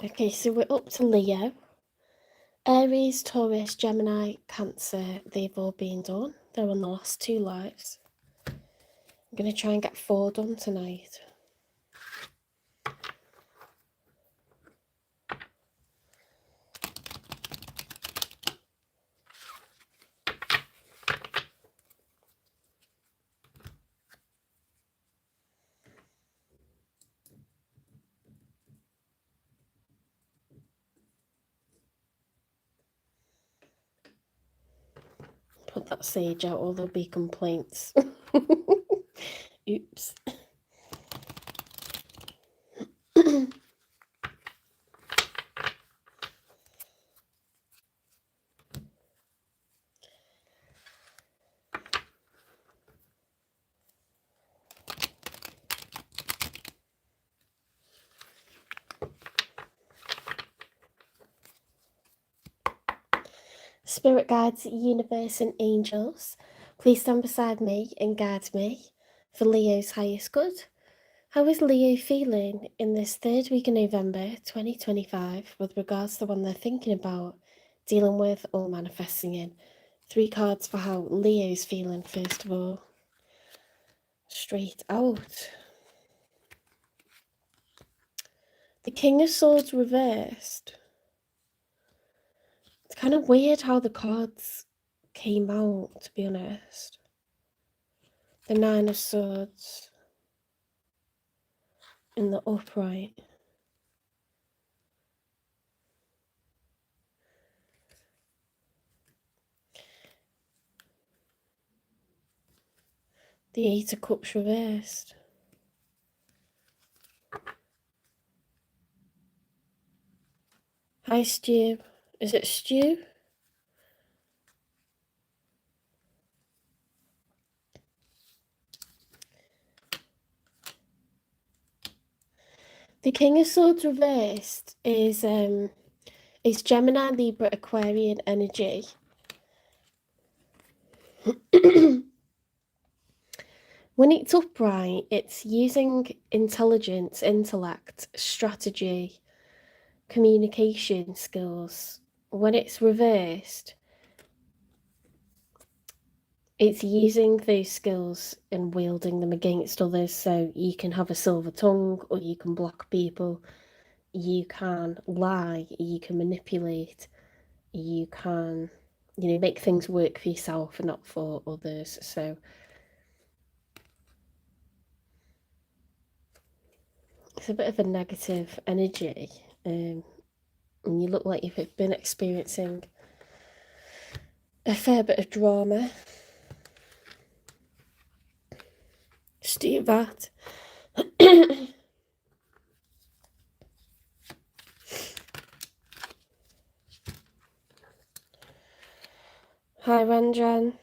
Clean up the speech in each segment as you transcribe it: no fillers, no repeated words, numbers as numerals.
Okay, so we're up to Leo. Aries, Taurus, Gemini, Cancer, they've all been done. They're on the last 2 lives. I'm going to try and get 4 done tonight. Put that sage out or there'll be complaints. Oops. Spirit guides, universe and angels, please stand beside me and guide me for Leo's highest good. How is Leo feeling in this 3rd week of November 2025 with regards to one they're thinking about, dealing with or manifesting in? 3 cards for how Leo's feeling first of all. Straight out. The King of Swords reversed. It's kind of weird how the cards came out, to be honest. The 9 of Swords in the upright. The 8 of Cups reversed. Hi, Stu. Is it Stu? The King of Swords reversed is Gemini, Libra, Aquarian energy. When it's upright, it's using intelligence, intellect, strategy, communication skills. When it's reversed, it's using those skills and wielding them against others. So you can have a silver tongue, or you can block people, you can lie, you can manipulate, you can, make things work for yourself and not for others. So it's a bit of a negative energy. And you look like you've been experiencing a fair bit of drama. Steve that. Hi, Ranjan.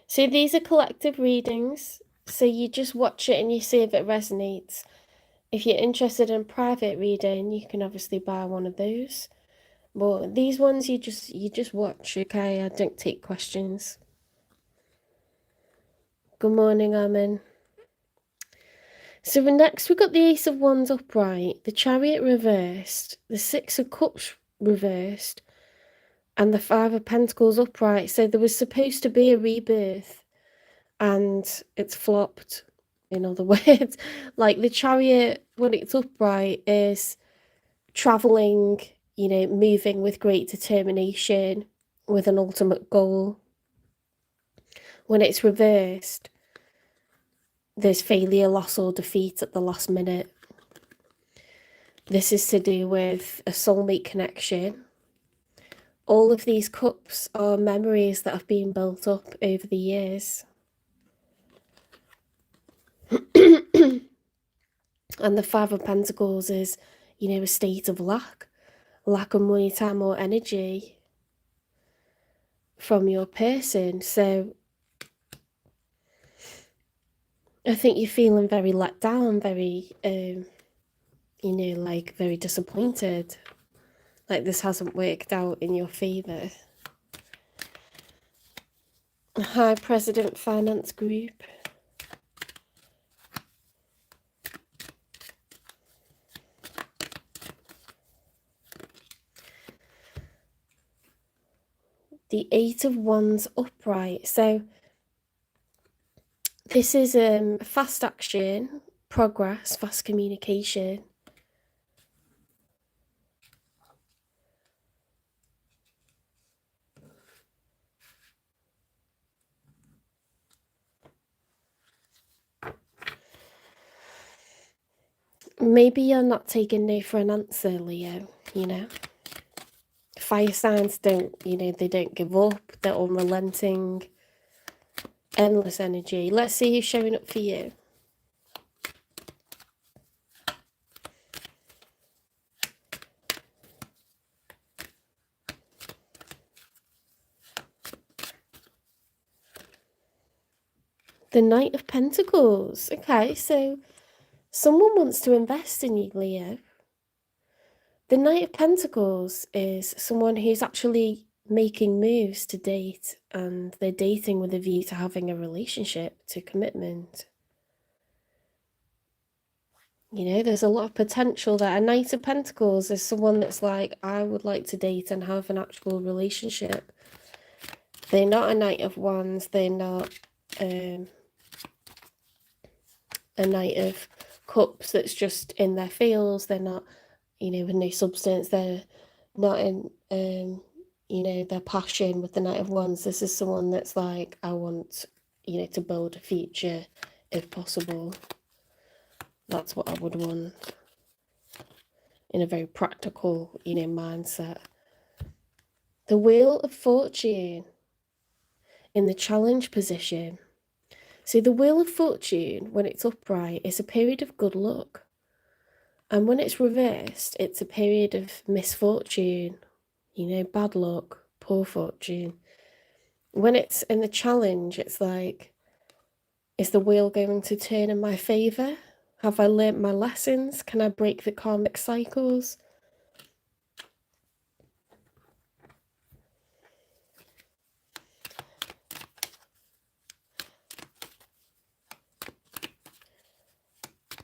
So these are collective readings. So you just watch it and you see if it resonates. If you're interested in private reading, you can obviously buy one of those. But these ones you just watch, okay? I don't take questions. Good morning, Amin. So next we've got the Ace of Wands upright, the Chariot reversed, the 6 of Cups reversed, and the 5 of Pentacles upright. So there was supposed to be a rebirth, and it's flopped. In other words, like the Chariot, when it's upright, is traveling, moving with great determination, with an ultimate goal. When it's reversed, there's failure, loss, or defeat at the last minute. This is to do with a soulmate connection. All of these cups are memories that have been built up over the years. And the 5 of Pentacles is, a state of lack of money, time, or energy from your person. So I think you're feeling very let down, very, very disappointed. Like this hasn't worked out in your favour. Hi, President Finance Group. the Eight of Wands upright. So this is fast action, progress, fast communication. Maybe you're not taking no for an answer, Leo, you know. Fire signs don't, they don't give up. They're unrelenting. Endless energy. Let's see who's showing up for you. The Knight of Pentacles. Okay, so someone wants to invest in you, Leo. The Knight of Pentacles is someone who's actually making moves to date, and they're dating with a view to having a relationship, to commitment. You know, there's a lot of potential there. A Knight of Pentacles is someone that's like, I would like to date and have an actual relationship. They're not a Knight of Wands. They're not a Knight of Cups that's just in their feels. They're not, with no substance. They're not in, their passion with the Knight of Wands. This is someone that's like, I want, to build a future if possible. That's what I would want. In a very practical, mindset. The Wheel of Fortune in the challenge position. See, the Wheel of Fortune, when it's upright, is a period of good luck. And when it's reversed, it's a period of misfortune, bad luck, poor fortune. When it's in the challenge, it's like, is the wheel going to turn in my favour? Have I learnt my lessons? Can I break the karmic cycles?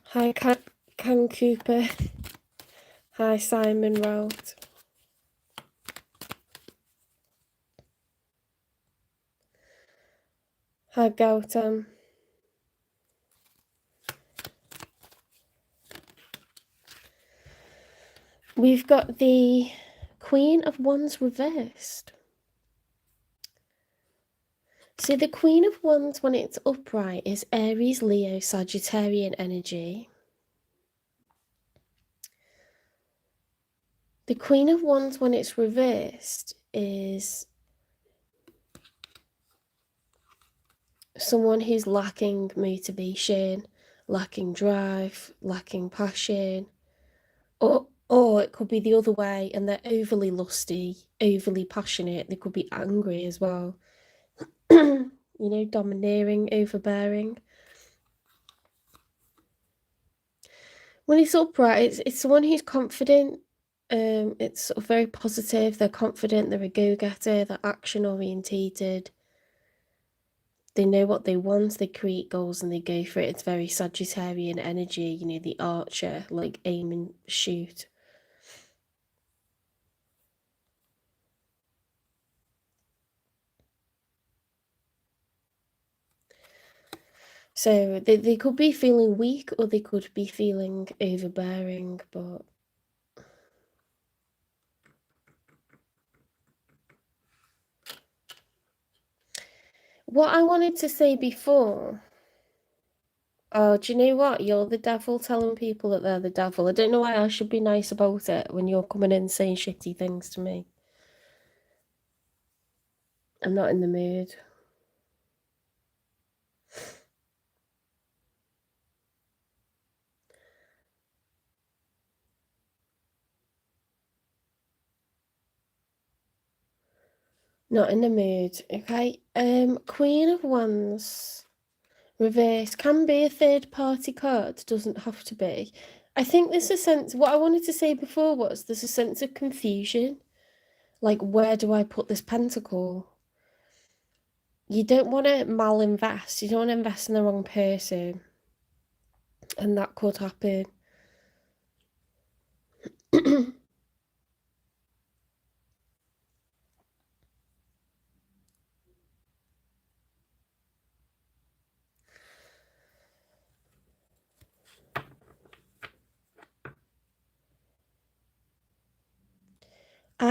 Hi, Can Cooper. Hi, Simon Rout. Hi, Gautam. We've got the Queen of Wands reversed. So the Queen of Wands, when it's upright, is Aries, Leo, Sagittarian energy. The Queen of Wands, when it's reversed, is someone who's lacking motivation, lacking drive, lacking passion. Or it could be the other way, and they're overly lusty, overly passionate. They could be angry as well. Domineering, overbearing. When it's upright, it's someone who's confident. It's sort of very positive. They're confident. They're a go-getter. They're action-orientated. They know what they want. They create goals and they go for it. It's very Sagittarian energy. The archer, like aim and shoot. So they could be feeling weak, or they could be feeling overbearing, but what I wanted to say before, oh, do you know what? You're the devil telling people that they're the devil. I don't know why I should be nice about it when you're coming in saying shitty things to me. I'm not in the mood. Not in the mood, okay? Queen of Wands reverse can be a third party card, doesn't have to be. I think there's a sense, what I wanted to say before was there's a sense of confusion. Like, where do I put this pentacle? You don't want to malinvest. You don't want to invest in the wrong person. And that could happen.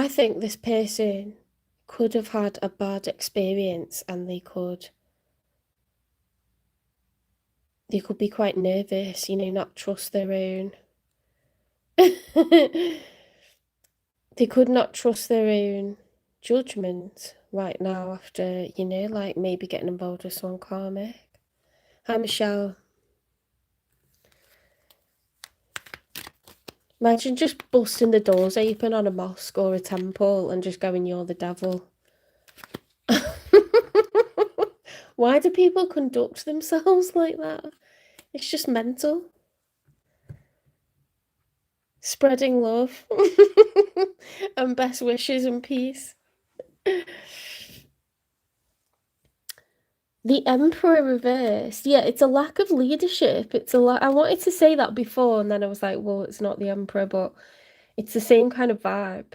I think this person could have had a bad experience, and they could be quite nervous, you know, not trust their own. They could not trust their own judgment right now after, you know, like maybe getting involved with someone karmic. Hi, Michelle. Imagine just busting the doors open on a mosque or a temple and just going, "You're the devil." Why do people conduct themselves like that? It's just mental. Spreading love and best wishes and peace. The Emperor reversed. Yeah, it's a lack of leadership. It's a I wanted to say that before, and then I was like, well, it's not the Emperor, but it's the same kind of vibe.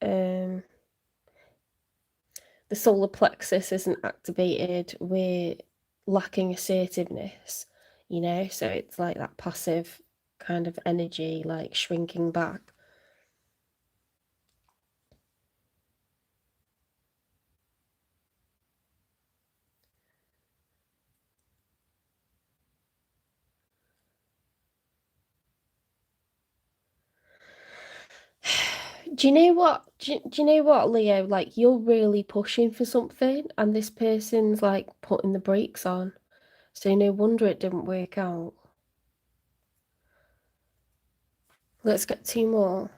The solar plexus isn't activated. We're lacking assertiveness, you know? So it's like that passive kind of energy, like shrinking back. Do you know what? Do you know what, Leo? Like, you're really pushing for something, and this person's like putting the brakes on. So no wonder it didn't work out. Let's get 2 more.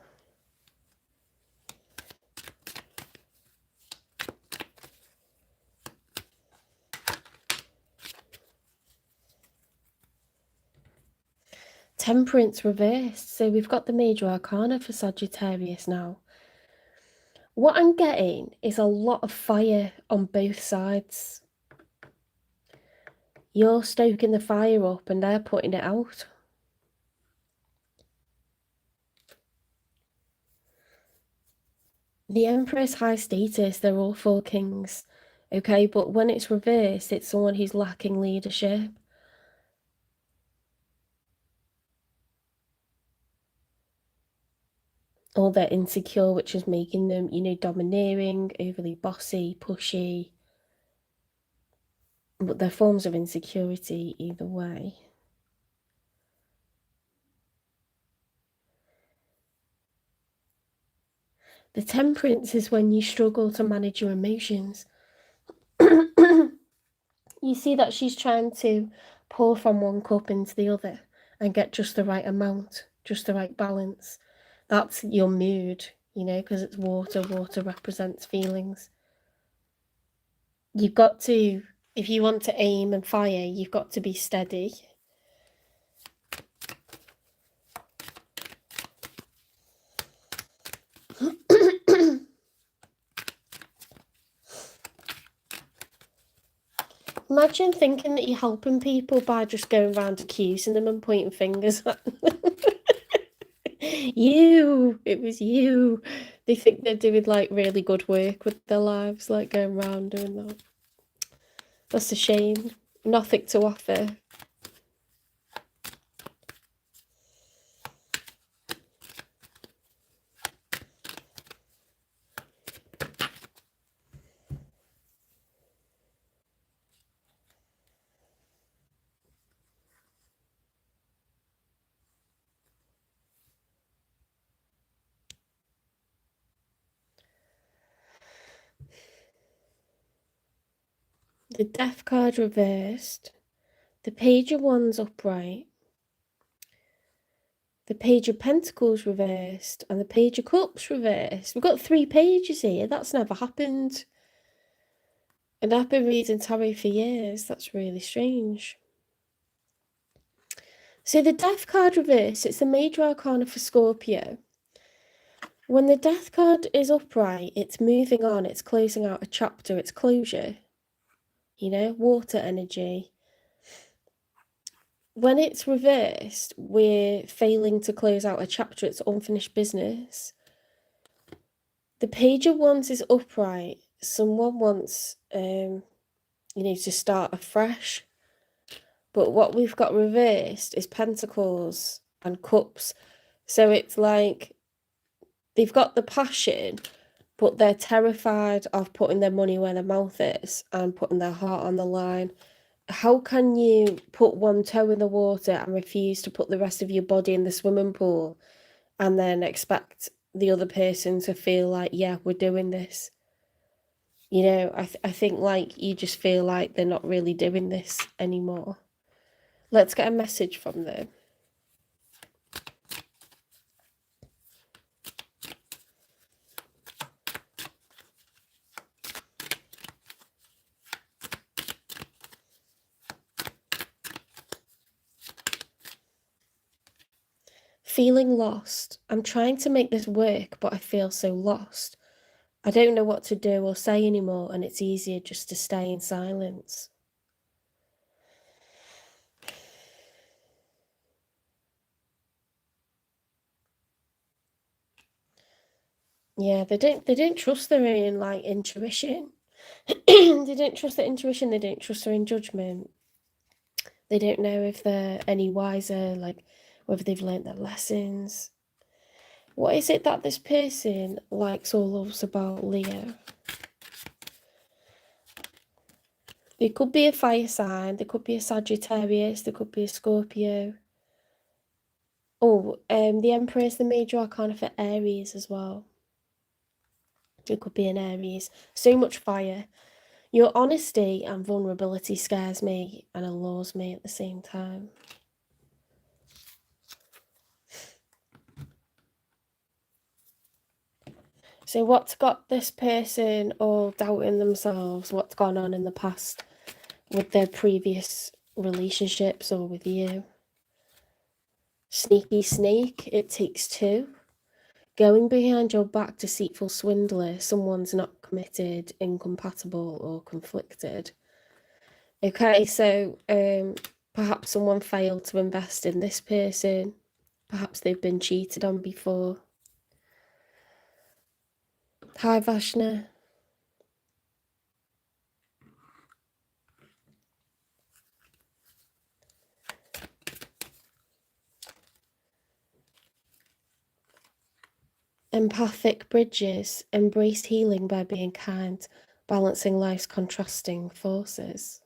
Temperance reversed. So we've got the major arcana for Sagittarius now. What I'm getting is a lot of fire on both sides. You're stoking the fire up and they're putting it out. The Emperor's high status, they're all 4 kings. Okay, but when it's reversed, it's someone who's lacking leadership. Or they're insecure, which is making them, you know, domineering, overly bossy, pushy. But they're forms of insecurity either way. The temperance is when you struggle to manage your emotions. You see that she's trying to pour from one cup into the other and get just the right amount, just the right balance. That's your mood, you know, because it's water. Water represents feelings. You've got to, if you want to aim and fire, you've got to be steady. Imagine thinking that you're helping people by just going around accusing them and pointing fingers at them. You, it was you. They think they're doing like really good work with their lives, like going around doing that. That's a shame. Nothing to offer. The Death card reversed. The Page of Wands upright. The Page of Pentacles reversed. And the Page of Cups reversed. We've got 3 pages here. That's never happened. And I've been reading tarot for years. That's really strange. So the Death card reversed, it's the major arcana for Scorpio. When the Death card is upright, it's moving on, it's closing out a chapter, it's closure. You know, water energy. When it's reversed, we're failing to close out a chapter, it's unfinished business. The Page of Wands is upright. Someone wants, you know, to start afresh. But what we've got reversed is Pentacles and Cups. So it's like they've got the passion, but they're terrified of putting their money where their mouth is and putting their heart on the line. How can you put one toe in the water and refuse to put the rest of your body in the swimming pool and then expect the other person to feel like, yeah, we're doing this? You know, I think like you just feel like they're not really doing this anymore. Let's get a message from them. Feeling lost. I'm trying to make this work, but I feel so lost. I don't know what to do or say anymore, and it's easier just to stay in silence. Yeah, they don't trust their own like intuition. They don't trust their intuition, they don't trust their own judgment. They don't know if they're any wiser, like whether they've learnt their lessons. What is it that this person likes or loves about Leo? It could be a fire sign, there could be a Sagittarius, there could be a Scorpio. Oh, the Emperor is the major arcana for Aries as well. It could be an Aries. So much fire. Your honesty and vulnerability scares me and allures me at the same time. So what's got this person all doubting themselves? What's gone on in the past with their previous relationships or with you? Sneaky snake, it takes two. Going behind your back, deceitful swindler, someone's not committed, incompatible or conflicted. Okay, so perhaps someone failed to invest in this person. Perhaps they've been cheated on before. Hi, Vashna. Empathic bridges, embraced healing by being kind, balancing life's contrasting forces.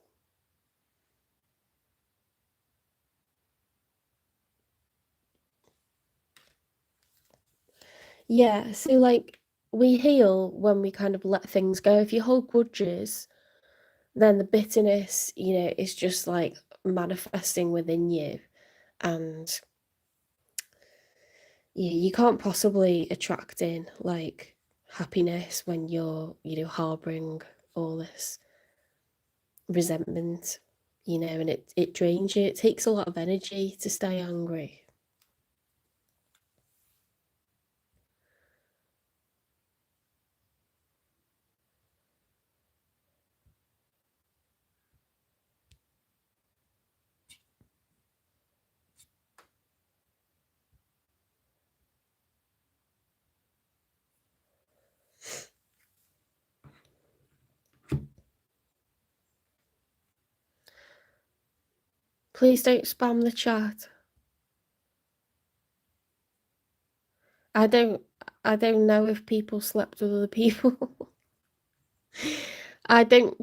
Yeah, so like we heal when we kind of let things go. If you hold grudges, then the bitterness, you know, is just like manifesting within you. And you can't possibly attract in like happiness when you're, you know, harboring all this resentment, you know, and it drains you. It takes a lot of energy to stay angry. Please don't spam the chat. I don't know if people slept with other people.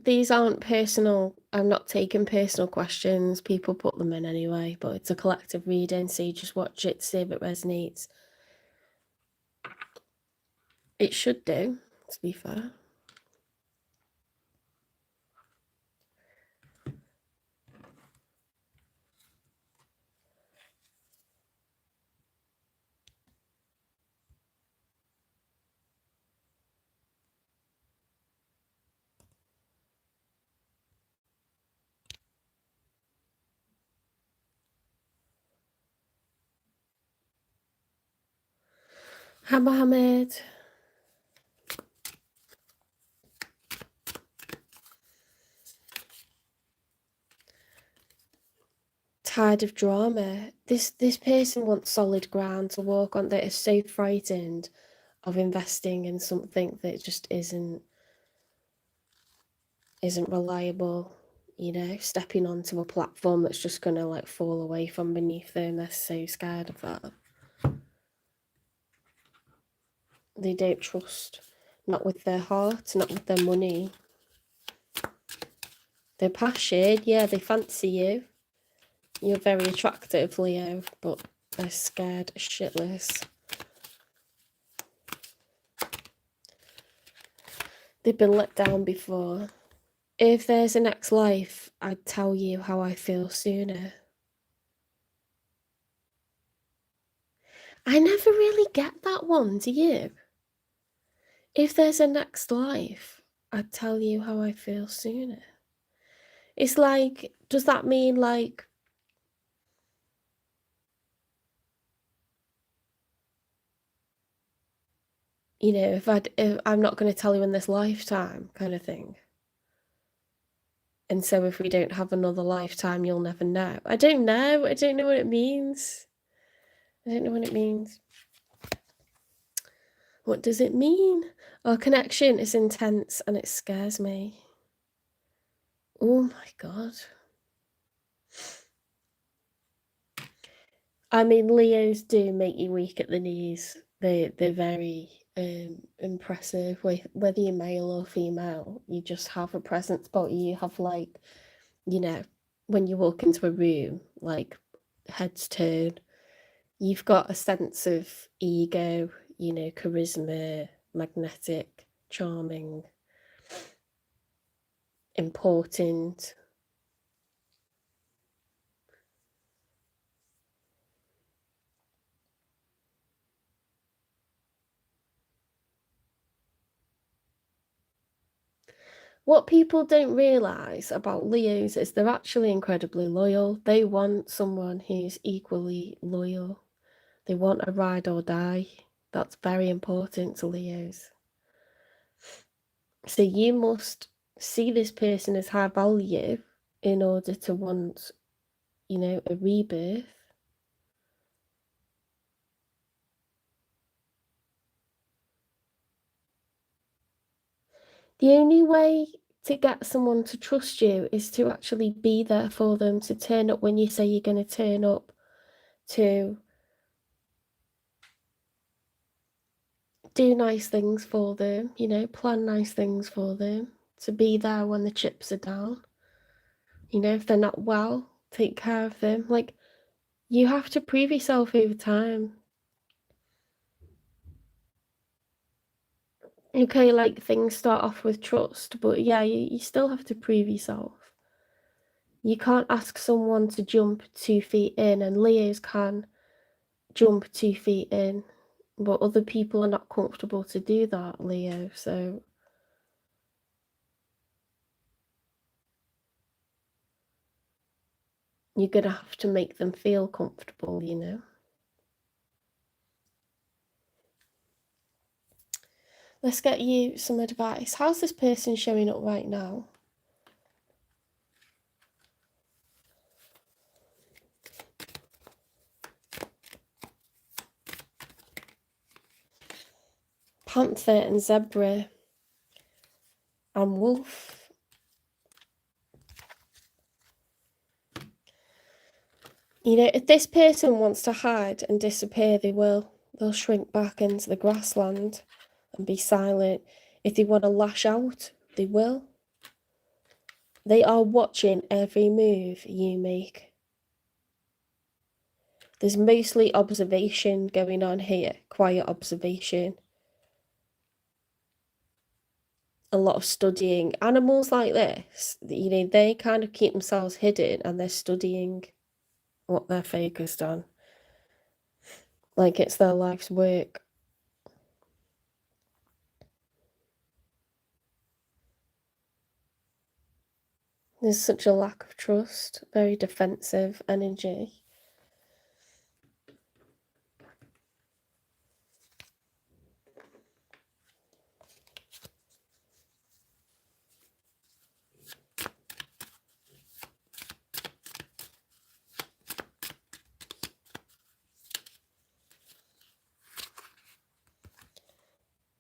These aren't personal, I'm not taking personal questions. People put them in anyway, but it's a collective reading, so you just watch it to see if it resonates. It should do, to be fair. Hi, Mohammed. Tired of drama. This person wants solid ground to walk on. That is so frightened of investing in something that just isn't reliable, you know, stepping onto a platform that's just gonna like fall away from beneath them. They're so scared of that. They don't trust, not with their heart, not with their money. They're passionate, yeah, they fancy you. You're very attractive, Leo, but they're scared shitless. They've been let down before. If there's a next life, I'd tell you how I feel sooner. I never really get that one, do you? If there's a next life, I'd tell you how I feel sooner. It's like, does that mean like, you know, if I'm not going to tell you in this lifetime kind of thing? And so if we don't have another lifetime, you'll never know. I don't know. I don't know what it means. I don't know what it means. What does it mean? Our connection is intense and it scares me. Oh my God. I mean, Leos do make you weak at the knees. They're very impressive. Whether you're male or female, you just have a presence about you. You have like, you know, when you walk into a room, like heads turn. You've got a sense of ego, you know, charisma, magnetic, charming, important. What people don't realise about Leos is they're actually incredibly loyal. They want someone who's equally loyal. They want a ride or die. That's very important to Leos. So you must see this person as high value in order to want, you know, a rebirth. The only way to get someone to trust you is to actually be there for them, to turn up when you say you're going to turn up, to do nice things for them, you know, plan nice things for them, to be there when the chips are down. You know, if they're not well, take care of them. Like, you have to prove yourself over time. Okay, like things start off with trust, but yeah, you still have to prove yourself. You can't ask someone to jump 2 feet in, and Leos can jump 2 feet in, but other people are not comfortable to do that, Leo, so you're gonna have to make them feel comfortable, you know. Let's get you some advice. How's this person showing up right now? Panther and zebra and wolf. You know, if this person wants to hide and disappear, they will. They'll shrink back into the grassland and be silent. If they want to lash out, they will. They are watching every move you make. There's mostly observation going on here, quiet observation. A lot of studying. Animals like this, you know, they kind of keep themselves hidden and they're studying what they're focused on. Like it's their life's work. There's such a lack of trust, very defensive energy.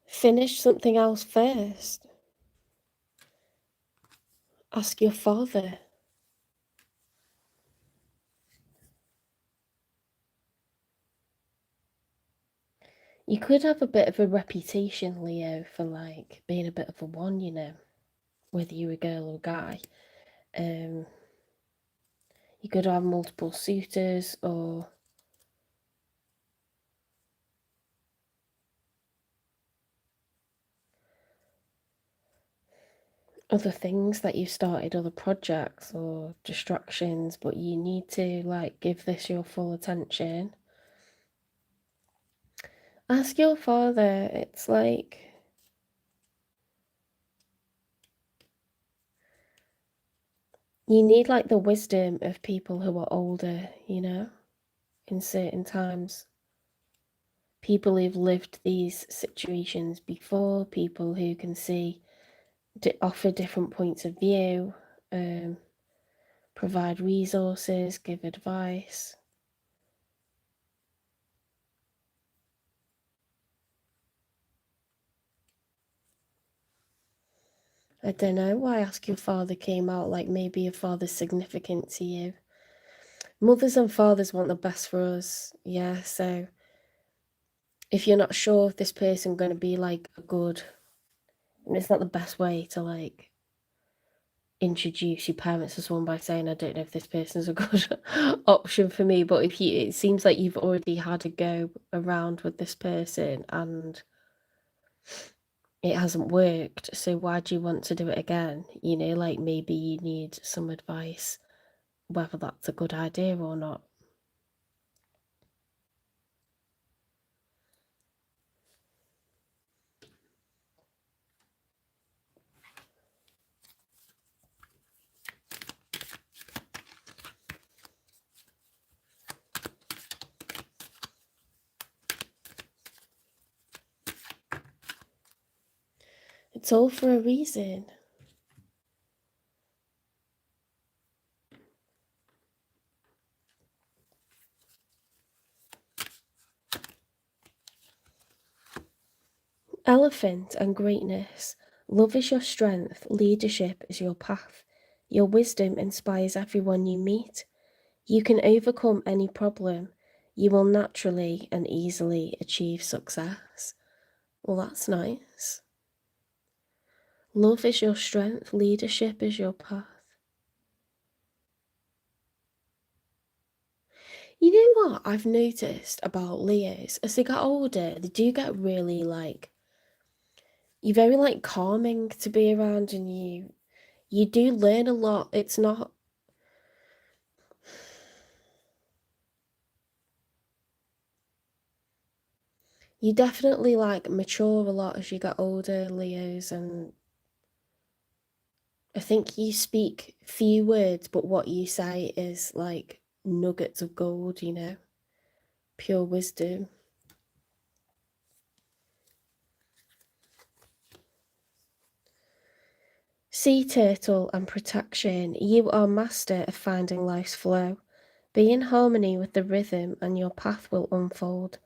Finish something else first. Ask your father. You could have a bit of a reputation, Leo, for like being a bit of a one, you know, whether you're a girl or guy. You could have multiple suitors or other things that you've started, other projects or distractions, but you need to like give this your full attention. Ask your father. It's like you need like the wisdom of people who are older, you know, in certain times. People who've lived these situations before, people who can see, offer different points of view, provide resources, give advice. I don't know why Ask Your Father came out, like maybe your father's significant to you. Mothers and fathers want the best for us, yeah, so if you're not sure if this person going to be like a good, it's not the best way to like introduce your parents to someone by saying, I don't know if this person's a good option for me, but if you, it seems like you've already had a go around with this person and it hasn't worked, so why do you want to do it again? You know, like maybe you need some advice, whether that's a good idea or not. It's all for a reason. Elephant and greatness. Love is your strength, leadership is your path. Your wisdom inspires everyone you meet. You can overcome any problem. You will naturally and easily achieve success. Well, that's nice. Love is your strength, leadership is your path. You know what I've noticed about Leos? As they get older, they do get really like, you're very like calming to be around, and you do learn a lot. It's not, you definitely like mature a lot as you get older, Leos, and I think you speak few words, but what you say is like nuggets of gold, you know, pure wisdom. Sea turtle and protection. You are master of finding life's flow. Be in harmony with the rhythm and your path will unfold.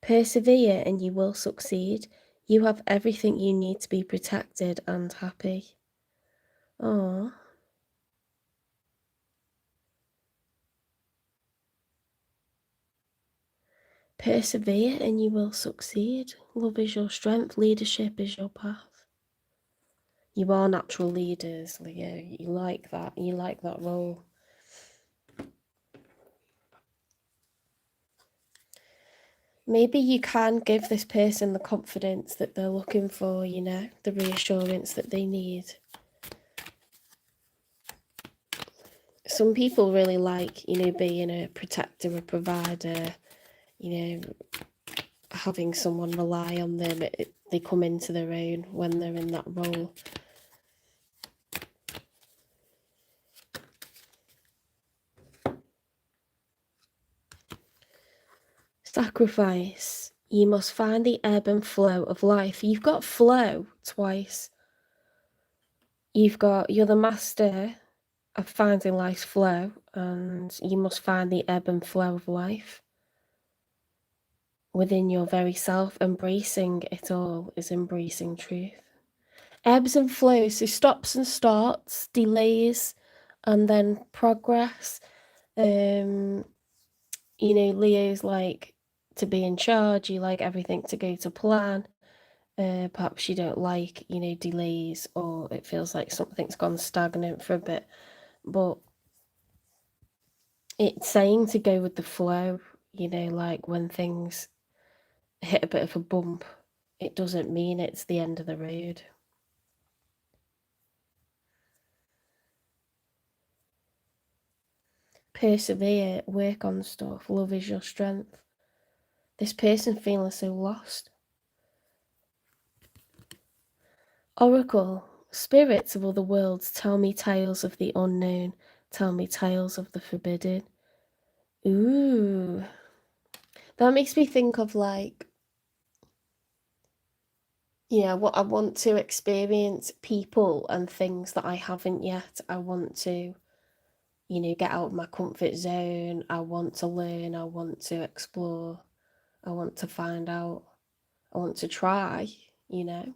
Persevere and you will succeed. You have everything you need to be protected and happy. Aww. Persevere and you will succeed. Love is your strength, leadership is your path. You are natural leaders, Leo. You like that. You like that role. Maybe you can give this person the confidence that they're looking for, you know, the reassurance that they need. Some people really like, you know, being a protector, a provider, you know, having someone rely on them. They come into their own when they're in that role. Sacrifice. You must find the ebb and flow of life. You've got flow twice. You're the master of finding life's flow, and you must find the ebb and flow of life within your very self. Embracing it all is embracing truth. Ebbs and flows, so stops and starts, delays, and then progress. You know, Leo's like to be in charge, you like everything to go to plan. Perhaps you don't like, you know, delays, or it feels like something's gone stagnant for a bit. But it's saying to go with the flow, you know, like when things hit a bit of a bump, it doesn't mean it's the end of the road. Persevere, work on stuff, love is your strength. This person feeling so lost. Oracle, spirits of other worlds, tell me tales of the unknown, tell me tales of the forbidden. Ooh. That makes me think of, like, yeah, what I want to experience, people and things that I haven't yet. I want to, you know, get out of my comfort zone. I want to learn. I want to explore. I want to find out. I want to try, you know.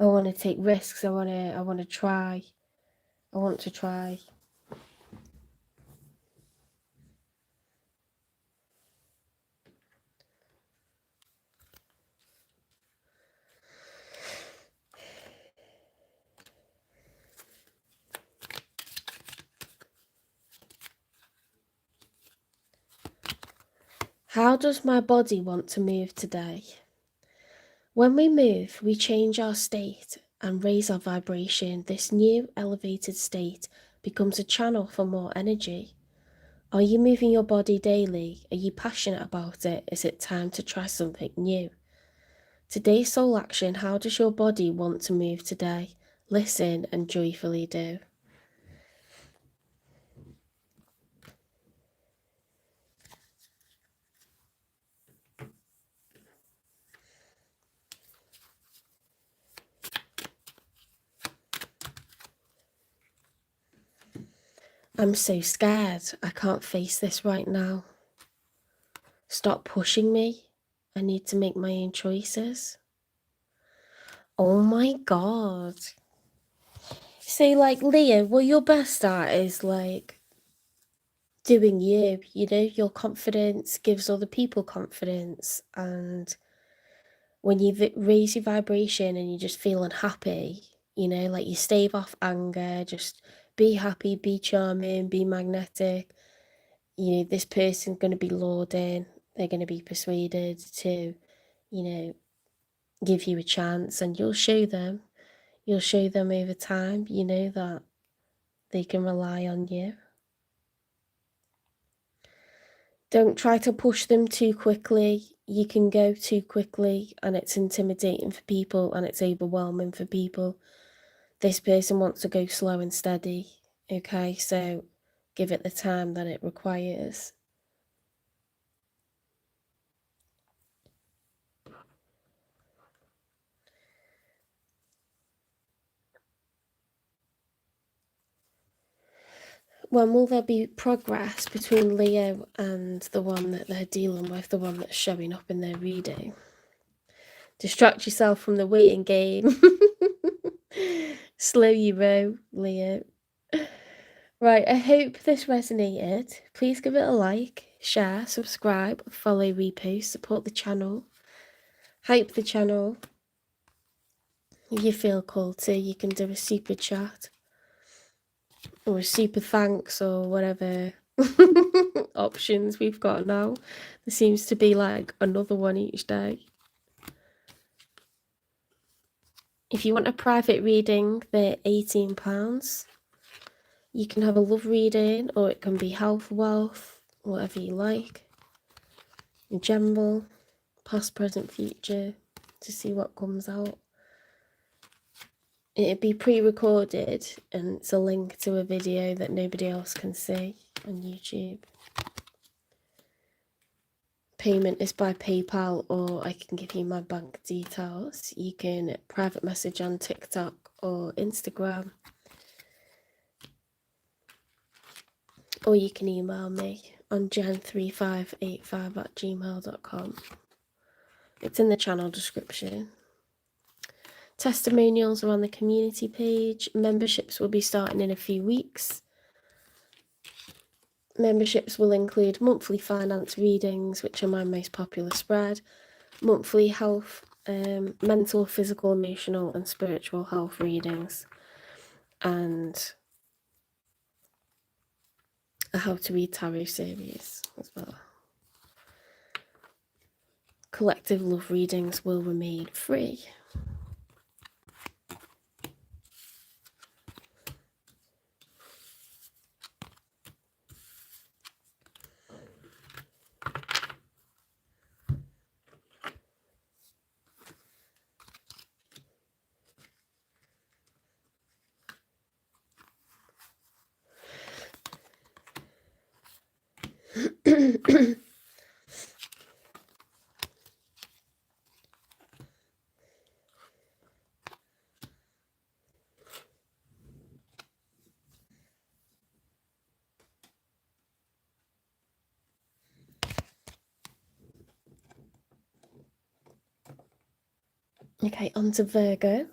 I want to take risks. I want to try. I want to try. How does my body want to move today? When we move, we change our state and raise our vibration. This new elevated state becomes a channel for more energy. Are you moving your body daily? Are you passionate about it? Is it time to try something new? Today's soul action, how does your body want to move today? Listen and joyfully do. I'm so scared. I can't face this right now. Stop pushing me. I need to make my own choices. Oh my God. So, like, Leah, what you're best at is, like, doing you, you know, your confidence gives other people confidence. And when you raise your vibration and you're just feeling happy, you know, like you stave off anger, just be happy, be charming, be magnetic. You know, this person's going to be lured in. They're going to be persuaded to, you know, give you a chance, and you'll show them over time, you know, that they can rely on you. Don't try to push them too quickly. You can go too quickly and it's intimidating for people and it's overwhelming for people. This person wants to go slow and steady, okay? So give it the time that it requires. When will there be progress between Leo and the one that they're dealing with, the one that's showing up in their reading? Distract yourself from the waiting game. Slow your row, Leo. Right, I hope this resonated. Please give it a like, share, subscribe, follow, repost, support the channel, hype the channel. If you feel called to, you can do a super chat or a super thanks or whatever options we've got now. There seems to be like another one each day. If you want a private reading, they're £18. You can have a love reading, or it can be health, wealth, whatever you like. In general, past, present, future, to see what comes out. It'd be pre-recorded, and it's a link to a video that nobody else can see on YouTube. Payment is by PayPal, or I can give you my bank details. You can private message on TikTok or Instagram, or you can email me on jen3585@gmail.com. It's in the channel description. Testimonials are on the community page. Memberships will be starting in a few weeks. Memberships will include monthly finance readings, which are my most popular spread, monthly health, mental, physical, emotional, and spiritual health readings, and a How to Read Tarot series as well. Collective love readings will remain free. Okay, on to Virgo.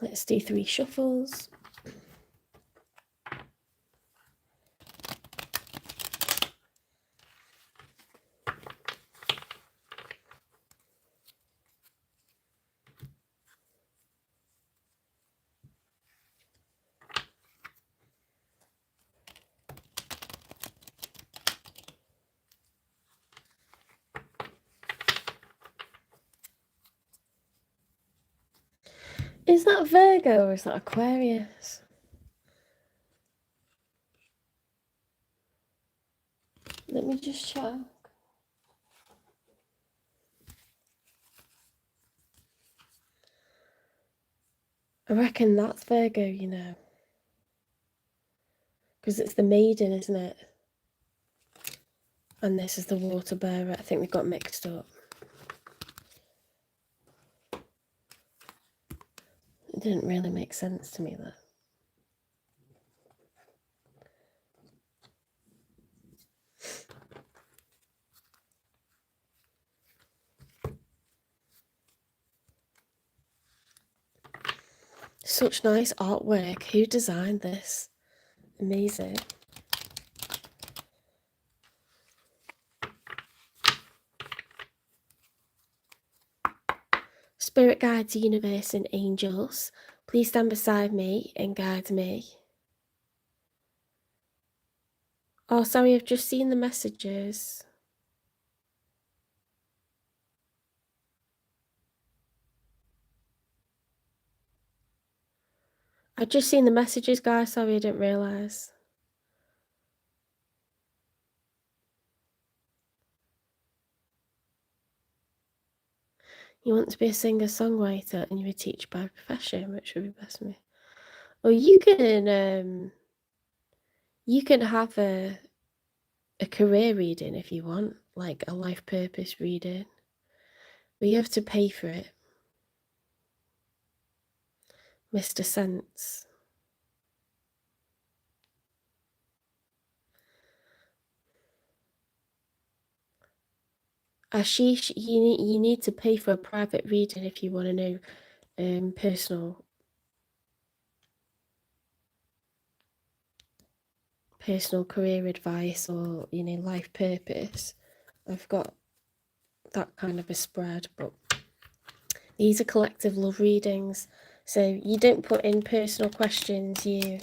Let's do 3 shuffles. Is that Virgo or is that Aquarius? Let me just check. I reckon that's Virgo, you know. Because it's the maiden, isn't it? And this is the water bearer. I think we got mixed up. It didn't really make sense to me, though. Such nice artwork. Who designed this? Amazing. Spirit guides, universe, and angels, please stand beside me and guide me. Oh, sorry, I've just seen the messages. I've just seen the messages, guys. Sorry, I didn't realise. You want to be a singer-songwriter and you're a teacher by profession, which would be best for me. Well, you can have a career reading if you want, like a life purpose reading. But you have to pay for it. Mr. Sense. Ashish, you need to pay for a private reading if you want to know personal career advice or, you know, life purpose. I've got that kind of a spread, but these are collective love readings. So you don't put in personal questions, you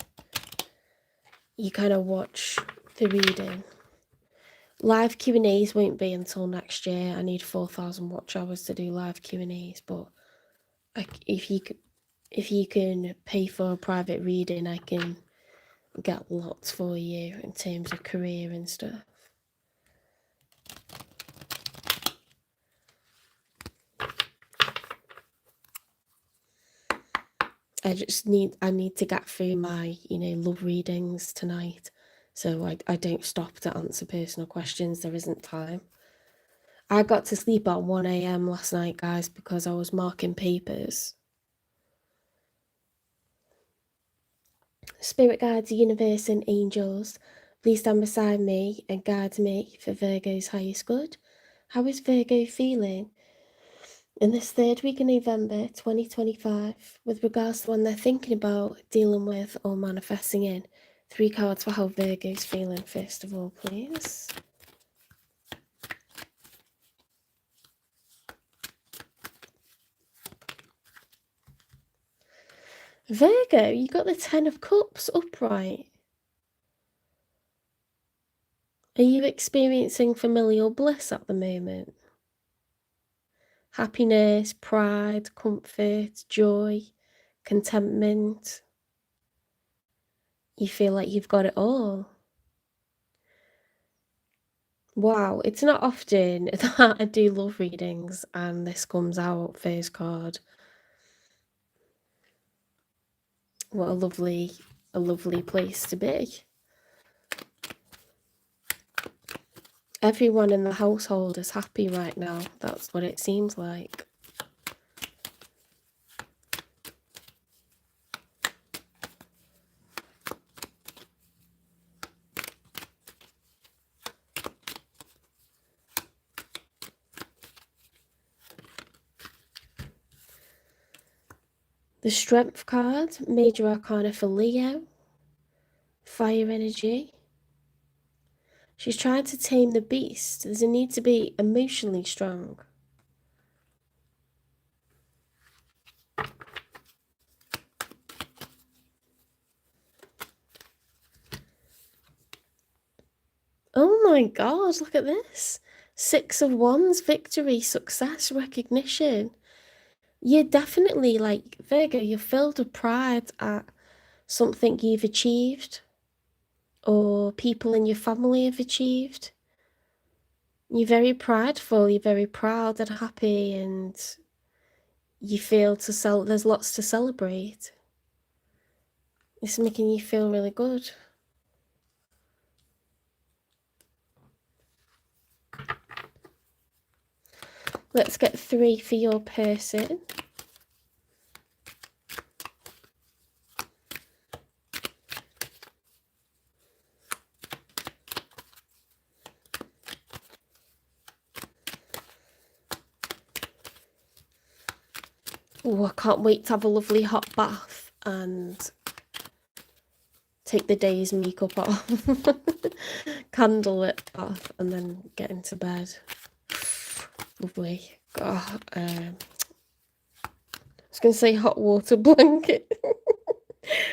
kind of watch the reading. Live Q&As won't be until next year. I need 4,000 watch hours to do live Q&As, but if you can pay for a private reading, I can get lots for you in terms of career and stuff. I need to get through my, you know, love readings tonight, so I don't stop to answer personal questions. There isn't time. I got to sleep at 1 AM last night, guys, because I was marking papers. Spirit guides, universe, and angels, Please stand beside me and guide me for Virgo's highest good. How is Virgo feeling in this third week of November 2025 with regards to when they're thinking about, dealing with, or manifesting in? 3 cards for how Virgo's feeling, first of all, please. Virgo, you got the 10 of Cups upright. Are you experiencing familial bliss at the moment? Happiness, pride, comfort, joy, contentment. You feel like you've got it all. Wow, it's not often that I do love readings and this comes out first card. What a lovely place to be. Everyone in the household is happy right now. That's what it seems like. The Strength card, Major Arcana for Leo. Fire energy. She's trying to tame the beast. There's a need to be emotionally strong. Oh my god, look at this. 6 of Wands, victory, success, recognition. You're definitely, like, Virgo, you're filled with pride at something you've achieved or people in your family have achieved. You're very prideful, you're very proud and happy, and you feel there's lots to celebrate. It's making you feel really good. Let's get 3 for your person. Oh, I can't wait to have a lovely hot bath and take the day's makeup off. Candlelit bath and then get into bed. Lovely. God, I was going to say hot water blanket.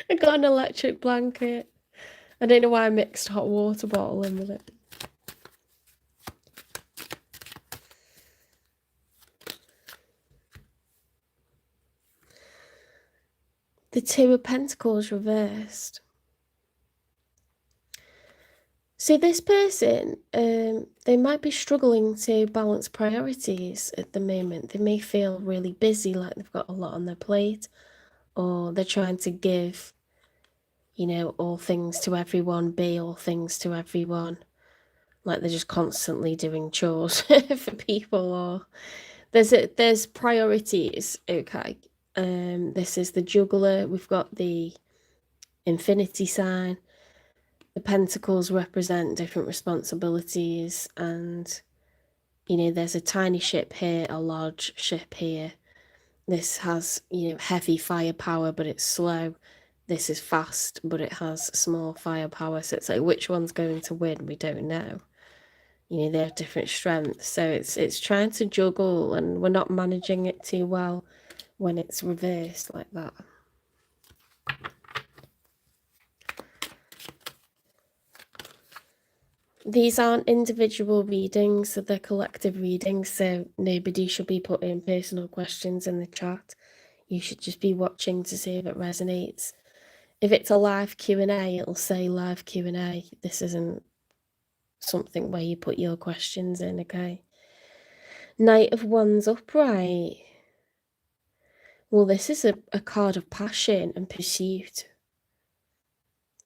I got an electric blanket. I don't know why I mixed hot water bottle in with it. The 2 of Pentacles reversed. So this person, they might be struggling to balance priorities at the moment. They may feel really busy, like they've got a lot on their plate, or they're trying to give, you know, all things to everyone, be all things to everyone. Like they're just constantly doing chores for people, or there's priorities, okay. This is the Juggler. We've got the Infinity sign. The Pentacles represent different responsibilities, and you know, there's a tiny ship here, a large ship here. This has, you know, heavy firepower, but it's slow. This is fast, but it has small firepower. So it's like, which one's going to win? We don't know. You know, they have different strengths. So it's trying to juggle, and we're not managing it too well when it's reversed like that. These aren't individual readings, so they're collective readings, so nobody should be putting personal questions in the chat. You should just be watching to see if it resonates. If it's a live Q&A, it'll say live Q&A. This isn't something where you put your questions in, okay? Knight of Wands upright. Well, this is a card of passion and pursuit.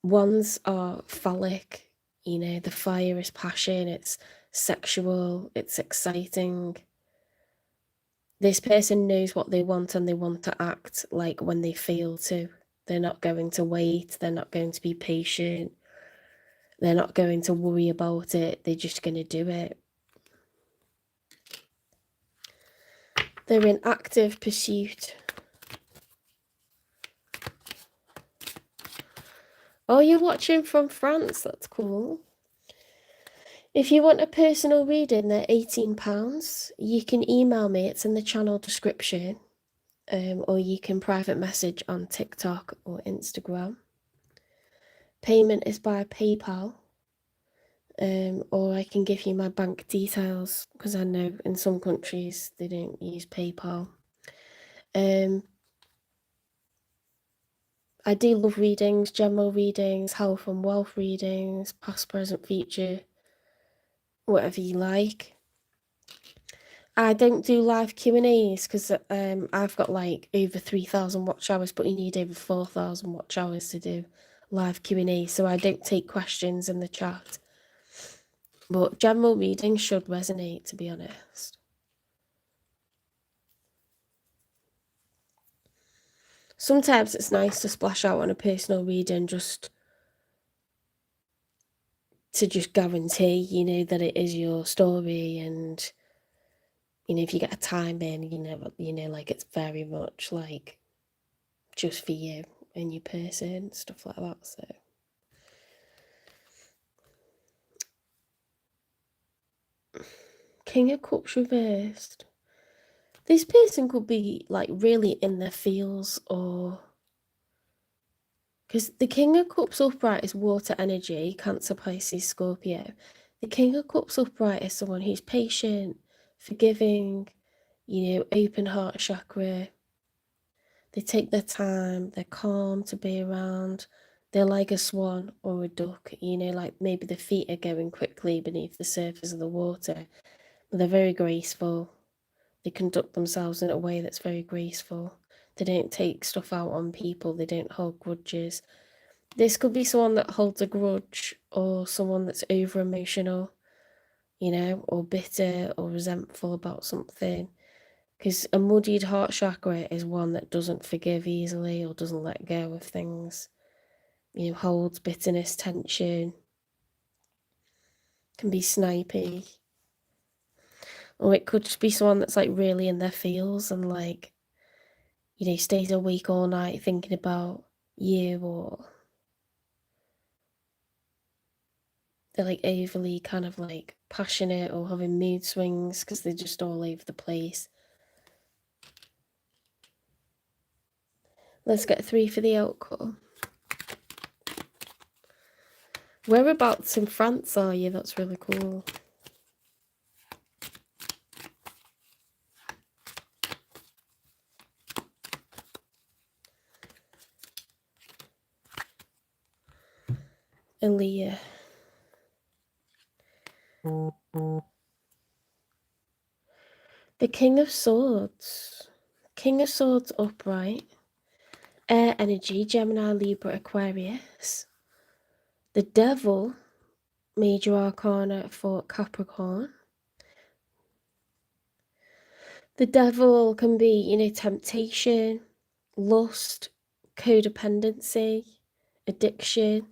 Wands are phallic. You know, the fire is passion, it's sexual, it's exciting. This person knows what they want and they want to act like when they feel to. They're not going to wait, they're not going to be patient. They're not going to worry about it. They're just going to do it. They're in active pursuit. Oh, you're watching from France. That's cool. If you want a personal reading, they're £18. You can email me. It's in the channel description. Or you can private message on TikTok or Instagram. Payment is by PayPal. Or I can give you my bank details, because I know in some countries they don't use PayPal. I do love readings, general readings, health and wealth readings, past, present, future, whatever you like. I don't do live Q&As because I've got like over 3,000 watch hours, but you need over 4,000 watch hours to do live Q&A, so I don't take questions in the chat. But general readings should resonate, to be honest. Sometimes it's nice to splash out on a personal reading just to guarantee, you know, that it is your story, and, you know, if you get a time in, you know, like it's very much like just for you and your person, stuff like that, so. King of Cups reversed. This person could be like really in their feels, or because the King of Cups upright is water energy, Cancer, Pisces, Scorpio. The King of Cups upright is someone who's patient, forgiving, you know, open heart chakra. They take their time, they're calm to be around. They're like a swan or a duck, you know, like maybe the feet are going quickly beneath the surface of the water, but they're very graceful. They conduct themselves in a way that's very graceful. They don't take stuff out on people. They don't hold grudges. This could be someone that holds a grudge, or someone that's over emotional, you know, or bitter or resentful about something. Because a muddied heart chakra is one that doesn't forgive easily or doesn't let go of things. You know, holds bitterness, tension, can be snipey. Or it could just be someone that's like really in their feels and like, you know, stays awake all night thinking about you, or they're like overly kind of like passionate or having mood swings because they're just all over the place. Let's get 3 for the outcome. Whereabouts in France are you? That's really cool. Aaliyah. The King of Swords. King of Swords upright. Air energy, Gemini, Libra, Aquarius. The Devil, major arcana for Capricorn. The Devil can be, you know, temptation, lust, codependency, addiction.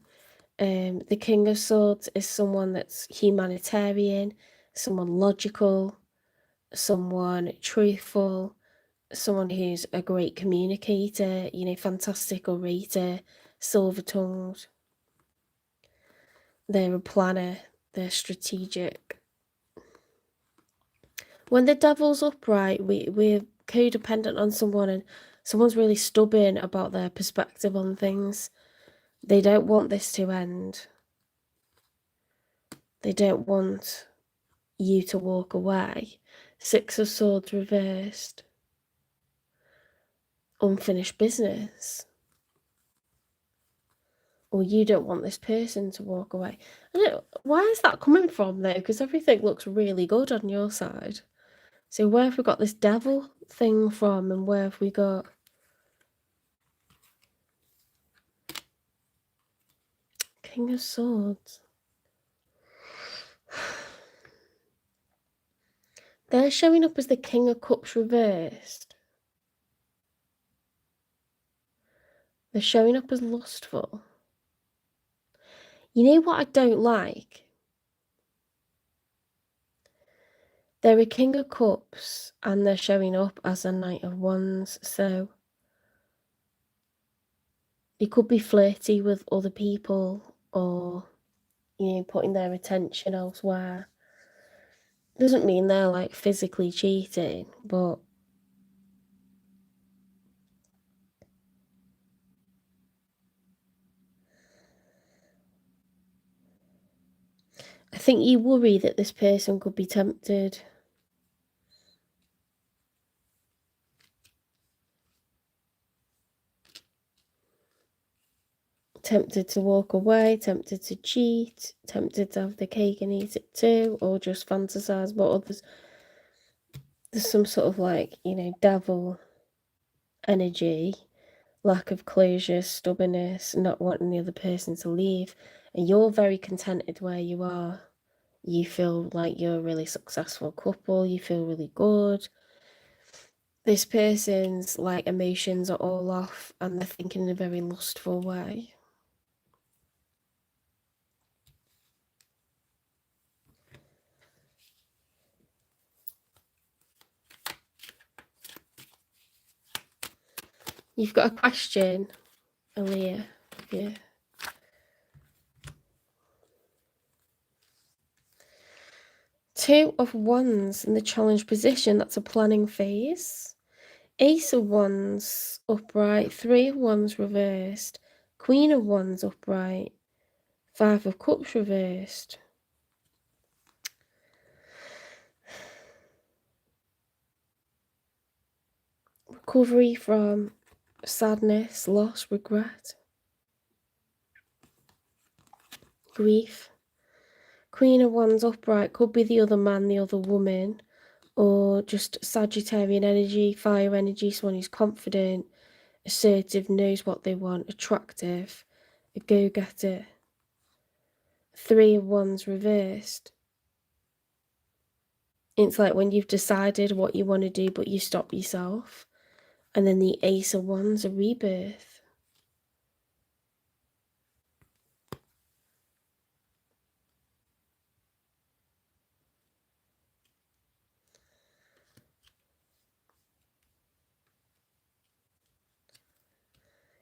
The King of Swords is someone that's humanitarian, someone logical, someone truthful, someone who's a great communicator, you know, fantastic orator, silver-tongued. They're a planner, they're strategic. When the Devil's upright, we're codependent on someone, and someone's really stubborn about their perspective on things. They don't want this to end. They don't want you to walk away. 6 of Swords reversed. Unfinished business. Or you don't want this person to walk away. I don't know, why is that coming from though? Because everything looks really good on your side. So where have we got this Devil thing from, and where have we got King of Swords? They're showing up as the King of Cups reversed. They're showing up as lustful. You know what I don't like? They're a King of Cups and they're showing up as a Knight of Wands, so they could be flirty with other people or, putting their attention elsewhere. Doesn't mean they're like physically cheating, but I think you worry that this person could be tempted. Tempted to walk away, tempted to cheat, tempted to have the cake and eat it too, or just fantasize about others. There's some sort of like, devil energy, lack of closure, stubbornness, not wanting the other person to leave. And you're very contented where you are. You feel like you're a really successful couple, you feel really good. This person's like emotions are all off and they're thinking in a very lustful way. You've got a question, Aaliyah. Yeah. Two of Wands in the challenge position, that's a planning phase. Ace of Wands upright, Three of Wands reversed, Queen of Wands upright, Five of Cups reversed. Recovery from sadness, loss, regret, grief. Queen of Wands upright could be the other man, the other woman, or just Sagittarian energy, fire energy, someone who's confident, assertive, knows what they want, attractive, a go-getter. Three of Wands reversed. It's like when you've decided what you want to do, but you stop yourself. And then the Ace of Wands, a rebirth.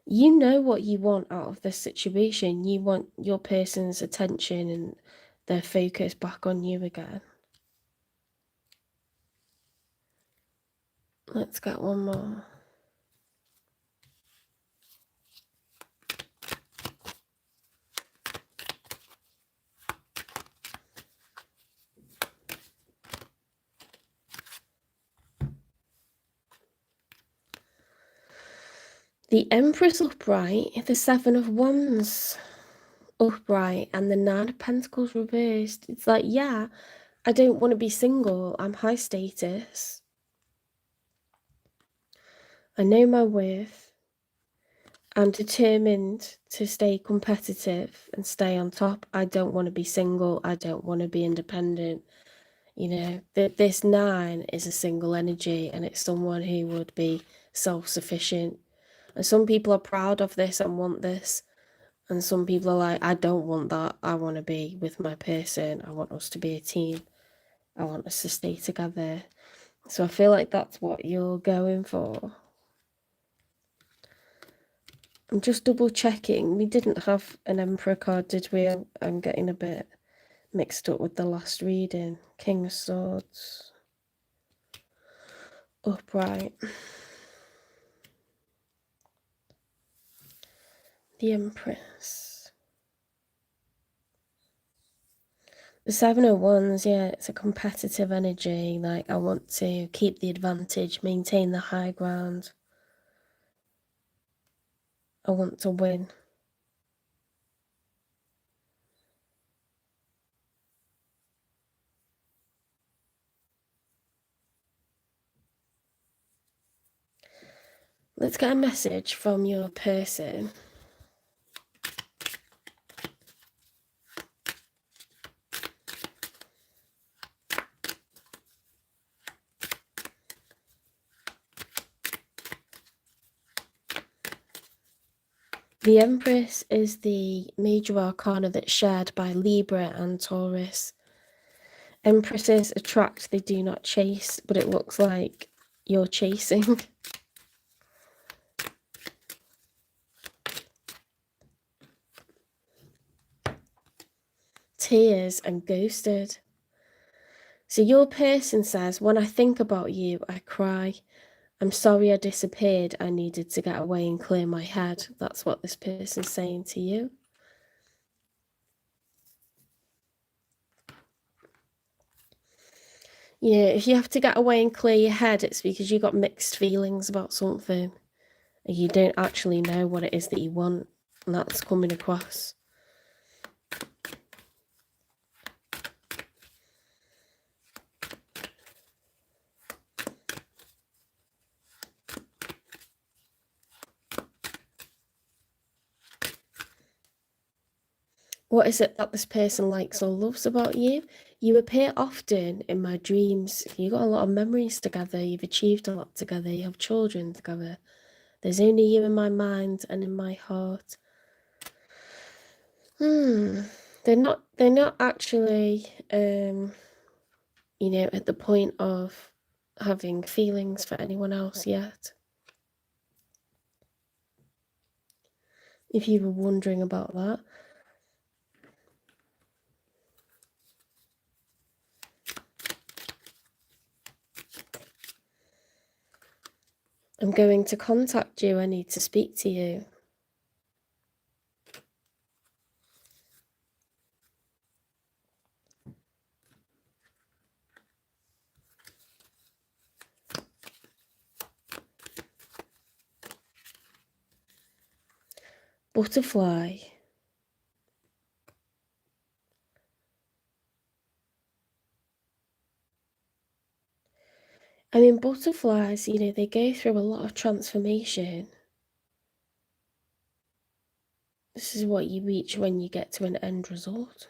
You know what you want out of this situation. You want your person's attention and their focus back on you again. Let's get one more. The Empress upright, the Seven of Wands upright, and the Nine of Pentacles reversed. It's like, yeah, I don't want to be single. I'm high status. I know my worth. I'm determined to stay competitive and stay on top. I don't want to be single. I don't want to be independent. This nine is a single energy and it's someone who would be self-sufficient. And some people are proud of this and want this. And some people are like, I don't want that. I want to be with my person. I want us to be a team. I want us to stay together. So I feel like that's what you're going for. I'm just double checking. We didn't have an Emperor card, did we? I'm getting a bit mixed up with the last reading. King of Swords. Upright. The Empress. The Seven of Wands, yeah, it's a competitive energy. Like, I want to keep the advantage, maintain the high ground. I want to win. Let's get a message from your person. The Empress is the major arcana that's shared by Libra and Taurus. Empresses attract, they do not chase, but it looks like you're chasing. Tears and ghosted. So your person says, when I think about you, I cry. I'm sorry I disappeared. I needed to get away and clear my head. That's what this person's saying to you. Yeah, if you have to get away and clear your head, it's because you got mixed feelings about something. And you don't actually know what it is that you want. And that's coming across. What is it that this person likes or loves about you? You appear often in my dreams. You've got a lot of memories together. You've achieved a lot together. You have children together. There's only you in my mind and in my heart. They're not actually, you know, at the point of having feelings for anyone else yet. If you were wondering about that. I'm going to contact you. I need to speak to you. Butterfly. I mean, butterflies, you know, they go through a lot of transformation. This is what you reach when you get to an end result.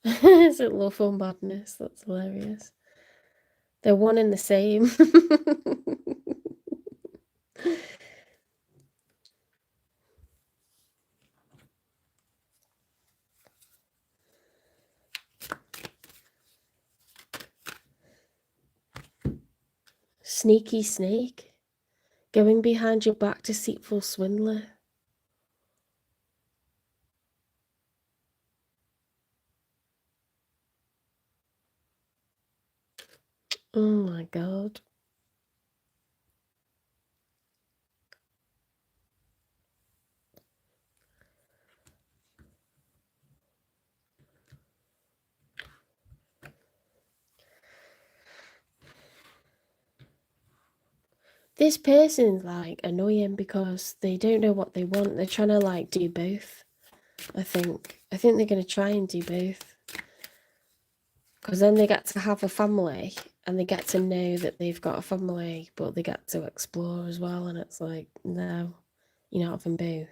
Is it love or madness? That's hilarious. They're one and the same. Sneaky snake. Going behind your back, deceitful swindler. Oh my god. This person's like annoying because they don't know what they want. They're trying to like do both. I think they're going to try and do both. Because then they get to have a family and they get to know that they've got a family, but they get to explore as well. And it's like, no, you're not having both.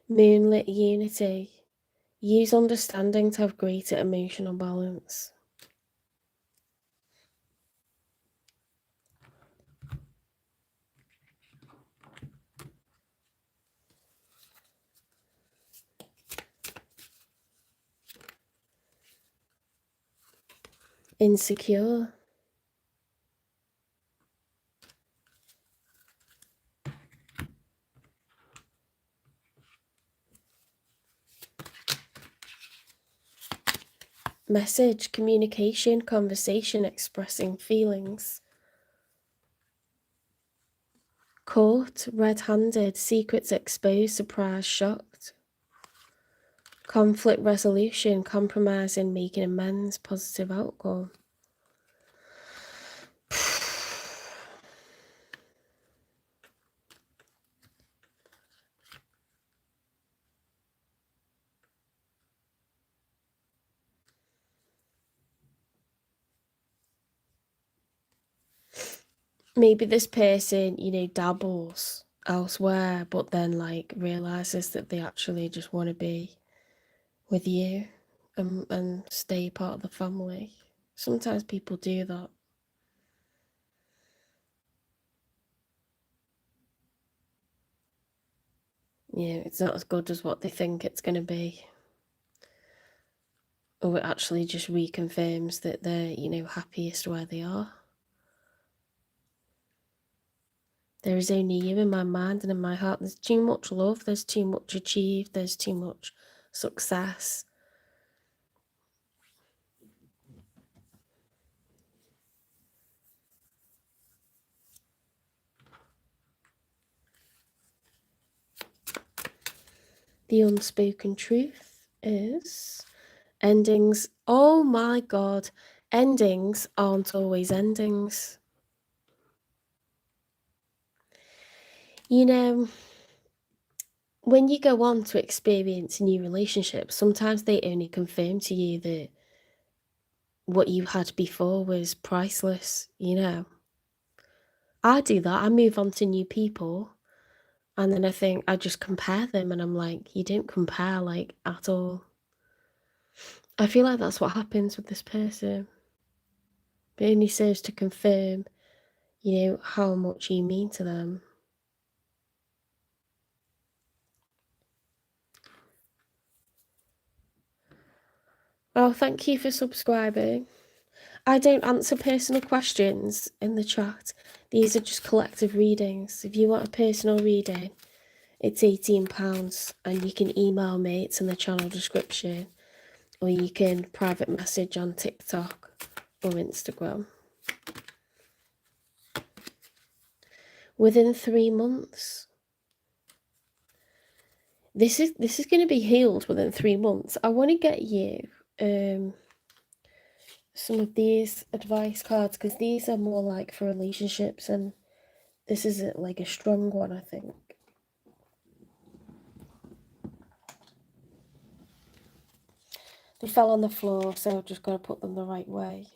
Moonlit unity. Use understanding to have greater emotional balance. Insecure. Message, communication, conversation, expressing feelings. Caught, red-handed, secrets exposed, surprised, shocked. Conflict resolution, compromising, making amends, positive outcome. Maybe this person, you know, dabbles elsewhere, but then like realizes that they actually just want to be with you and stay part of the family. Sometimes people do that. it's not as good as what they think it's going to be. Or it actually just reconfirms that they're, happiest where they are. There is only you in my mind and in my heart. There's too much love, there's too much achieved, there's too much success. The unspoken truth is endings. Oh my God, endings aren't always endings. When you go on to experience new relationships, sometimes they only confirm to you that what you had before was priceless, I do that. I move on to new people, and then I think I just compare them, and I'm like, you don't compare, like, at all. I feel like that's what happens with this person. It only serves to confirm, how much you mean to them. Oh, thank you for subscribing. I don't answer personal questions in the chat. These are just collective readings. If you want a personal reading, it's £18 and you can email me, it's in the channel description, or you can private message on TikTok or Instagram. Within 3 months. This is going to be healed within 3 months. I want to get you some of these advice cards, because these are more like for relationships, and this is like a strong one, I think. They fell on the floor, so I've just got to put them the right way.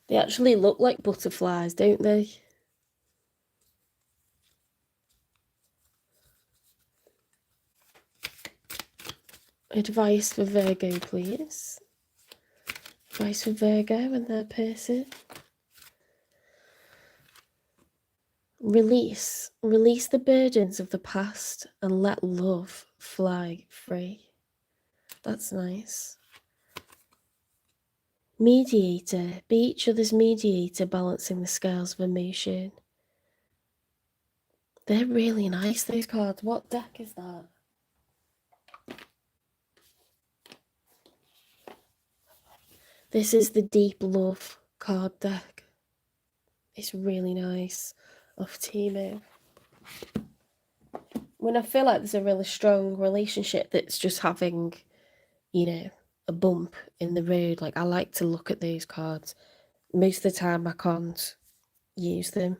They actually look like butterflies, don't they? Advice for Virgo, please. Advice for Virgo and their person. Release the burdens of the past and let love fly free. That's nice. Mediator, be each other's mediator, balancing the scales of emotion. They're really nice, those cards. What deck is that? This is the Deep Love card deck. It's really nice. Off Temu. When I feel like there's a really strong relationship that's just having, a bump in the road, like, I like to look at those cards. Most of the time I can't use them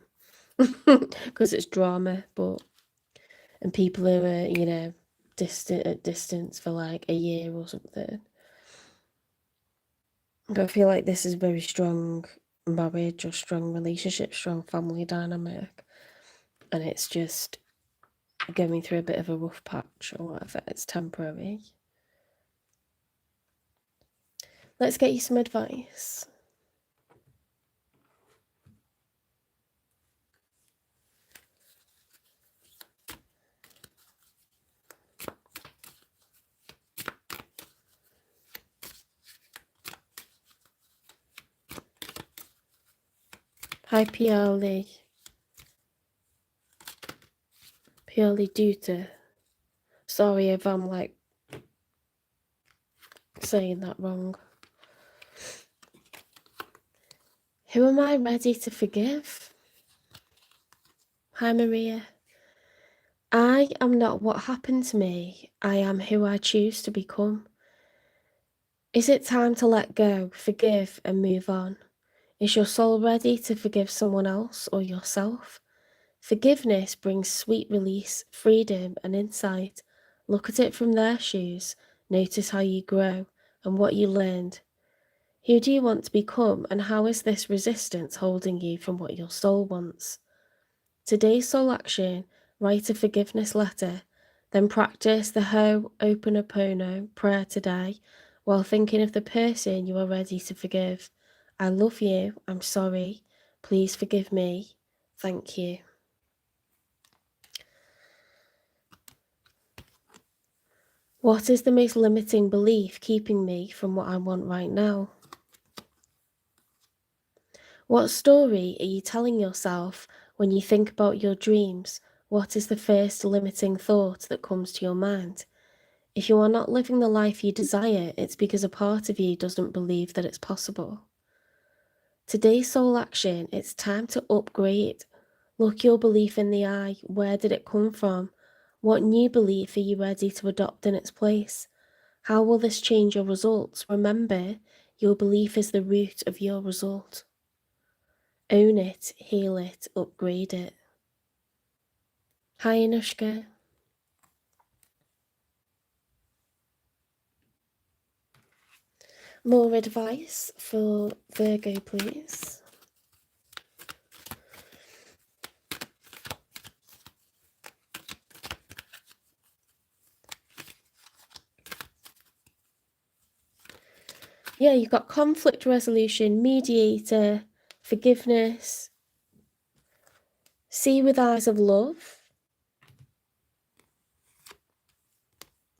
because it's drama, and people who are, distant at distance for like a year or something. But I feel like this is very strong marriage or strong relationship, strong family dynamic, and it's just going through a bit of a rough patch or whatever. It's temporary. Let's get you some advice. Hi, Pioli. Pioli Duta. Sorry if I'm like saying that wrong. Who am I ready to forgive? Hi, Maria. I am not what happened to me. I am who I choose to become. Is it time to let go, forgive, and move on? Is your soul ready to forgive someone else or yourself? Forgiveness brings sweet release, freedom, and insight. Look at it from their shoes. Notice how you grow and what you learned. Who do you want to become, and how is this resistance holding you from what your soul wants? Today's soul action: write a forgiveness letter, then practice the Ho'oponopono prayer today while thinking of the person you are ready to forgive. I love you. I'm sorry. Please forgive me. Thank you. What is the most limiting belief keeping me from what I want right now? What story are you telling yourself when you think about your dreams? What is the first limiting thought that comes to your mind? If you are not living the life you desire, it's because a part of you doesn't believe that it's possible. Today's soul action: it's time to upgrade. Look your belief in the eye. Where did it come from? What new belief are you ready to adopt in its place? How will this change your results? Remember, your belief is the root of your result. Own it, heal it, upgrade it. Hi, Anushka. More advice for Virgo, please. Yeah, you've got conflict resolution, mediator, forgiveness. See with eyes of love.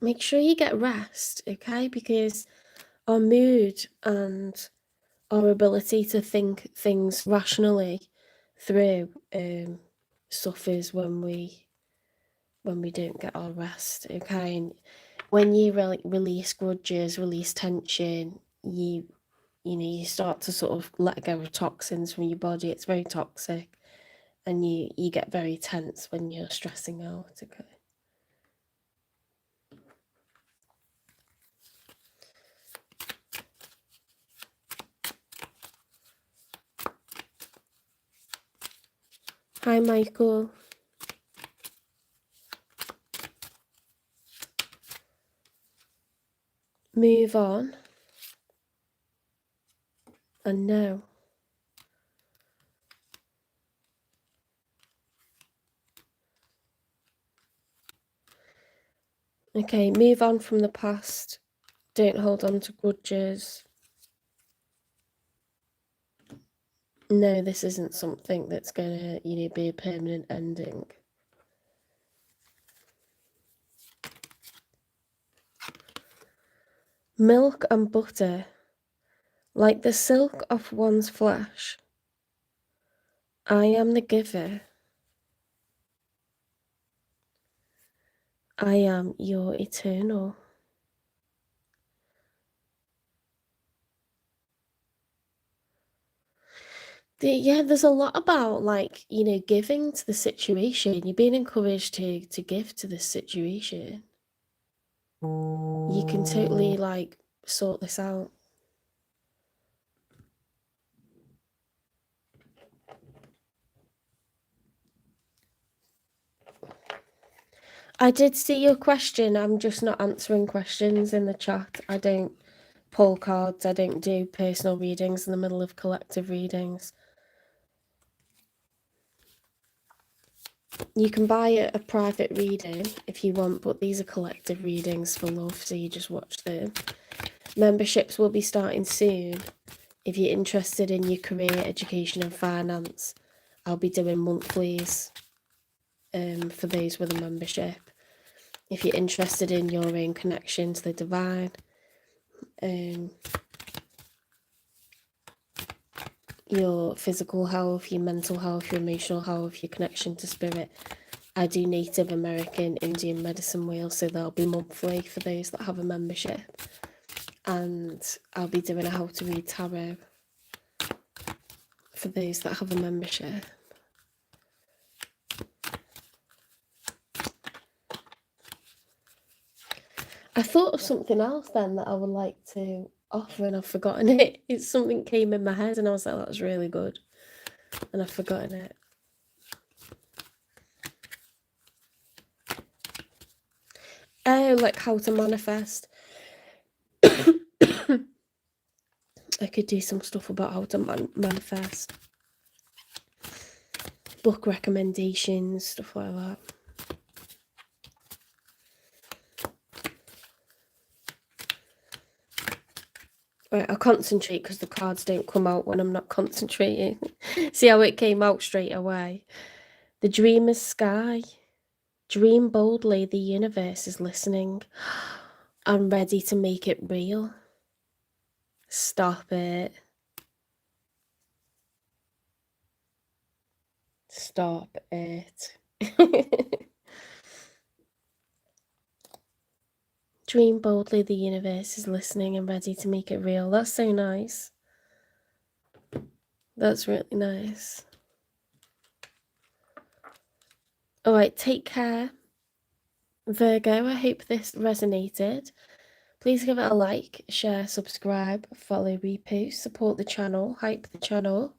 Make sure you get rest, okay? Because our mood and our ability to think things rationally through suffers when we don't get our rest, okay? And when you release grudges, release tension, you start to sort of let go of toxins from your body. It's very toxic, and you get very tense when you're stressing out, okay? Hi, Michael. Move on and know. Okay, move on from the past. Don't hold on to grudges. No, this isn't something that's gonna, be a permanent ending. Milk and butter, like the silk off one's flesh. I am the giver. I am your eternal. There's a lot about, giving to the situation. You're being encouraged to give to this situation. You can totally, sort this out. I did see your question. I'm just not answering questions in the chat. I don't pull cards. I don't do personal readings in the middle of collective readings. You can buy a private reading if you want, but these are collective readings for love, so you just watch them. Memberships will be starting soon. If you're interested in your career, education and finance, I'll be doing monthlies for those with a membership. If you're interested in your own connection to the divine, your physical health, your mental health, your emotional health, your connection to spirit, I do Native American Indian medicine wheels, so they'll be monthly for those that have a membership. And I'll be doing a how to read tarot for those that have a membership. I thought of something else then that I would like to offer, and I've forgotten it. It's something came in my head and I was like, that was really good, and I've forgotten it. Oh, like how to manifest. I could do some stuff about how to manifest. Book recommendations, stuff like that. Right, I'll concentrate because the cards don't come out when I'm not concentrating. See how it came out straight away? The dreamer's sky. Dream boldly, the universe is listening. I'm ready to make it real. Stop it. Stop it. Dream boldly, the universe is listening and ready to make it real. That's so nice. That's really nice. All right, take care, Virgo. I hope this resonated. Please give it a like, share, subscribe, follow, repost, support the channel, hype the channel.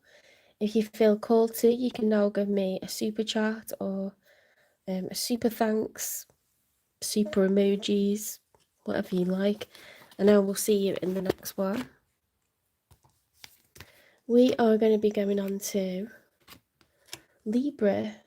If you feel called to, you can now give me a super chat or a super thanks, super emojis, whatever you like. And I will see you in the next one. We are going to be going on to Libra.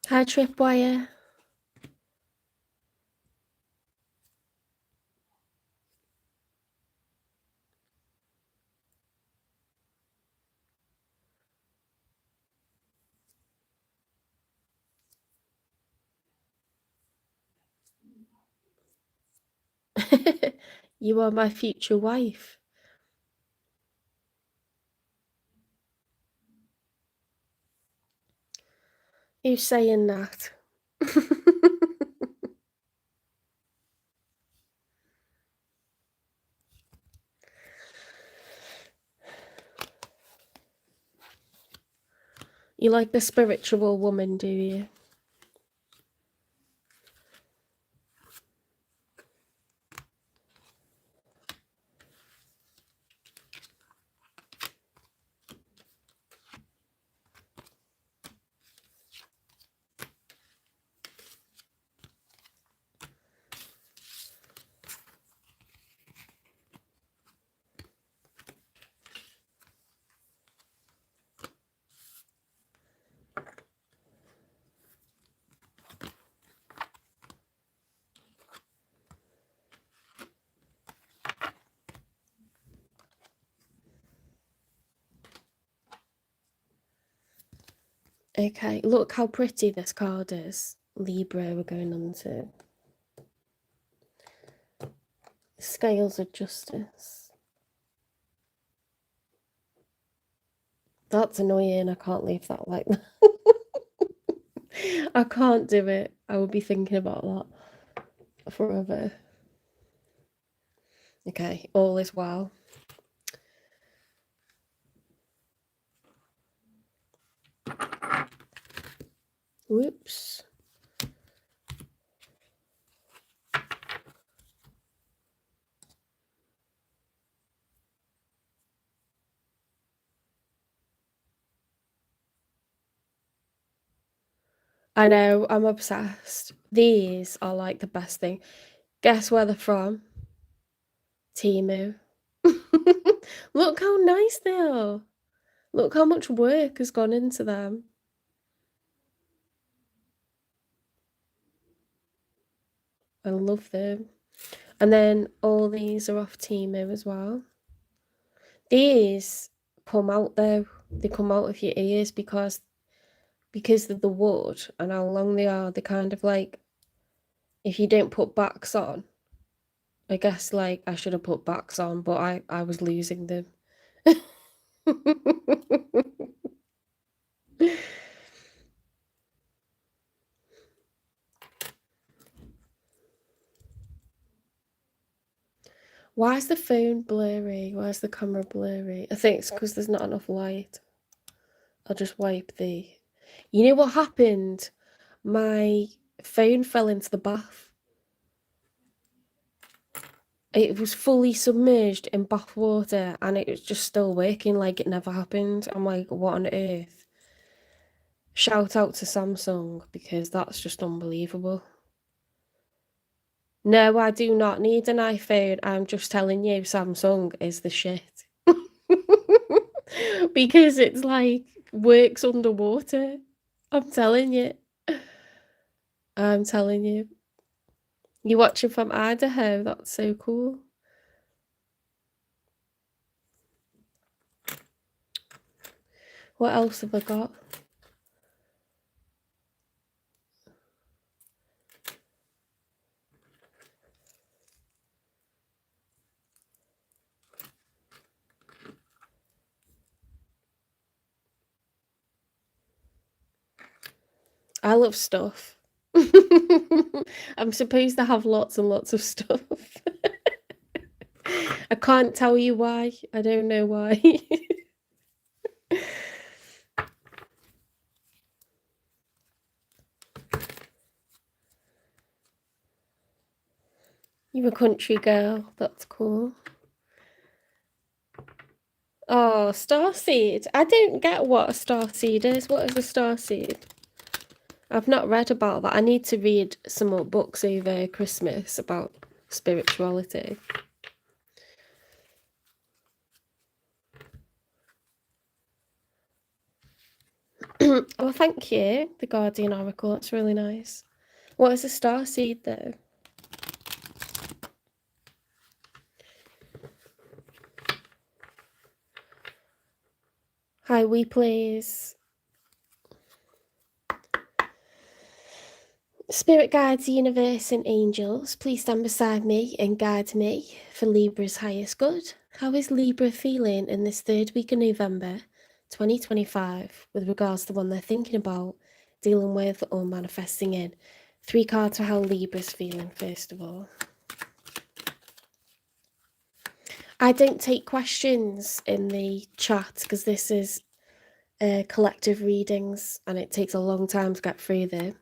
Hi, Tripwire. You are my future wife. Who's saying that? You like the spiritual woman, do you? Okay, look how pretty this card is. Libra, we're going on to. Scales of Justice. That's annoying. I can't leave that like that. I can't do it. I will be thinking about that forever. Okay, all is well. Whoops. I know, I'm obsessed. These are like the best thing. Guess where they're from? Temu. Look how nice they are. Look how much work has gone into them. I love them. And then all these are off Temu as well. These come out though. They come out of your ears because of the wood and how long they are. They're kind of like if you don't put backs on. I guess, like, I should have put backs on, but I was losing them. Why is the phone blurry? Why is the camera blurry? I think it's because there's not enough light. I'll just wipe the... You know what happened? My phone fell into the bath. It was fully submerged in bath water and it was just still working like it never happened. I'm like, what on earth? Shout out to Samsung because that's just unbelievable. No, I do not need an iPhone. I'm just telling you, Samsung is the shit. Because it's like works underwater. I'm telling you. I'm telling you. You're watching from Idaho. That's so cool. What else have I got? I love stuff. I'm supposed to have lots and lots of stuff. I can't tell you why. I don't know why. You're a country girl. That's cool. Oh, starseed. I don't get what a starseed is. What is a starseed? I've not read about that. I need to read some more books over Christmas about spirituality. Oh, thank you, the Guardian Oracle. That's really nice. What is a starseed, though? Hi, we please. Spirit guides, universe, and angels, please stand beside me and guide me for Libra's highest good. How is Libra feeling in this third week of November 2025 with regards to the one they're thinking about, dealing with, or manifesting in? 3 cards for how Libra's feeling, first of all. I don't take questions in the chat because this is collective readings and it takes a long time to get through them.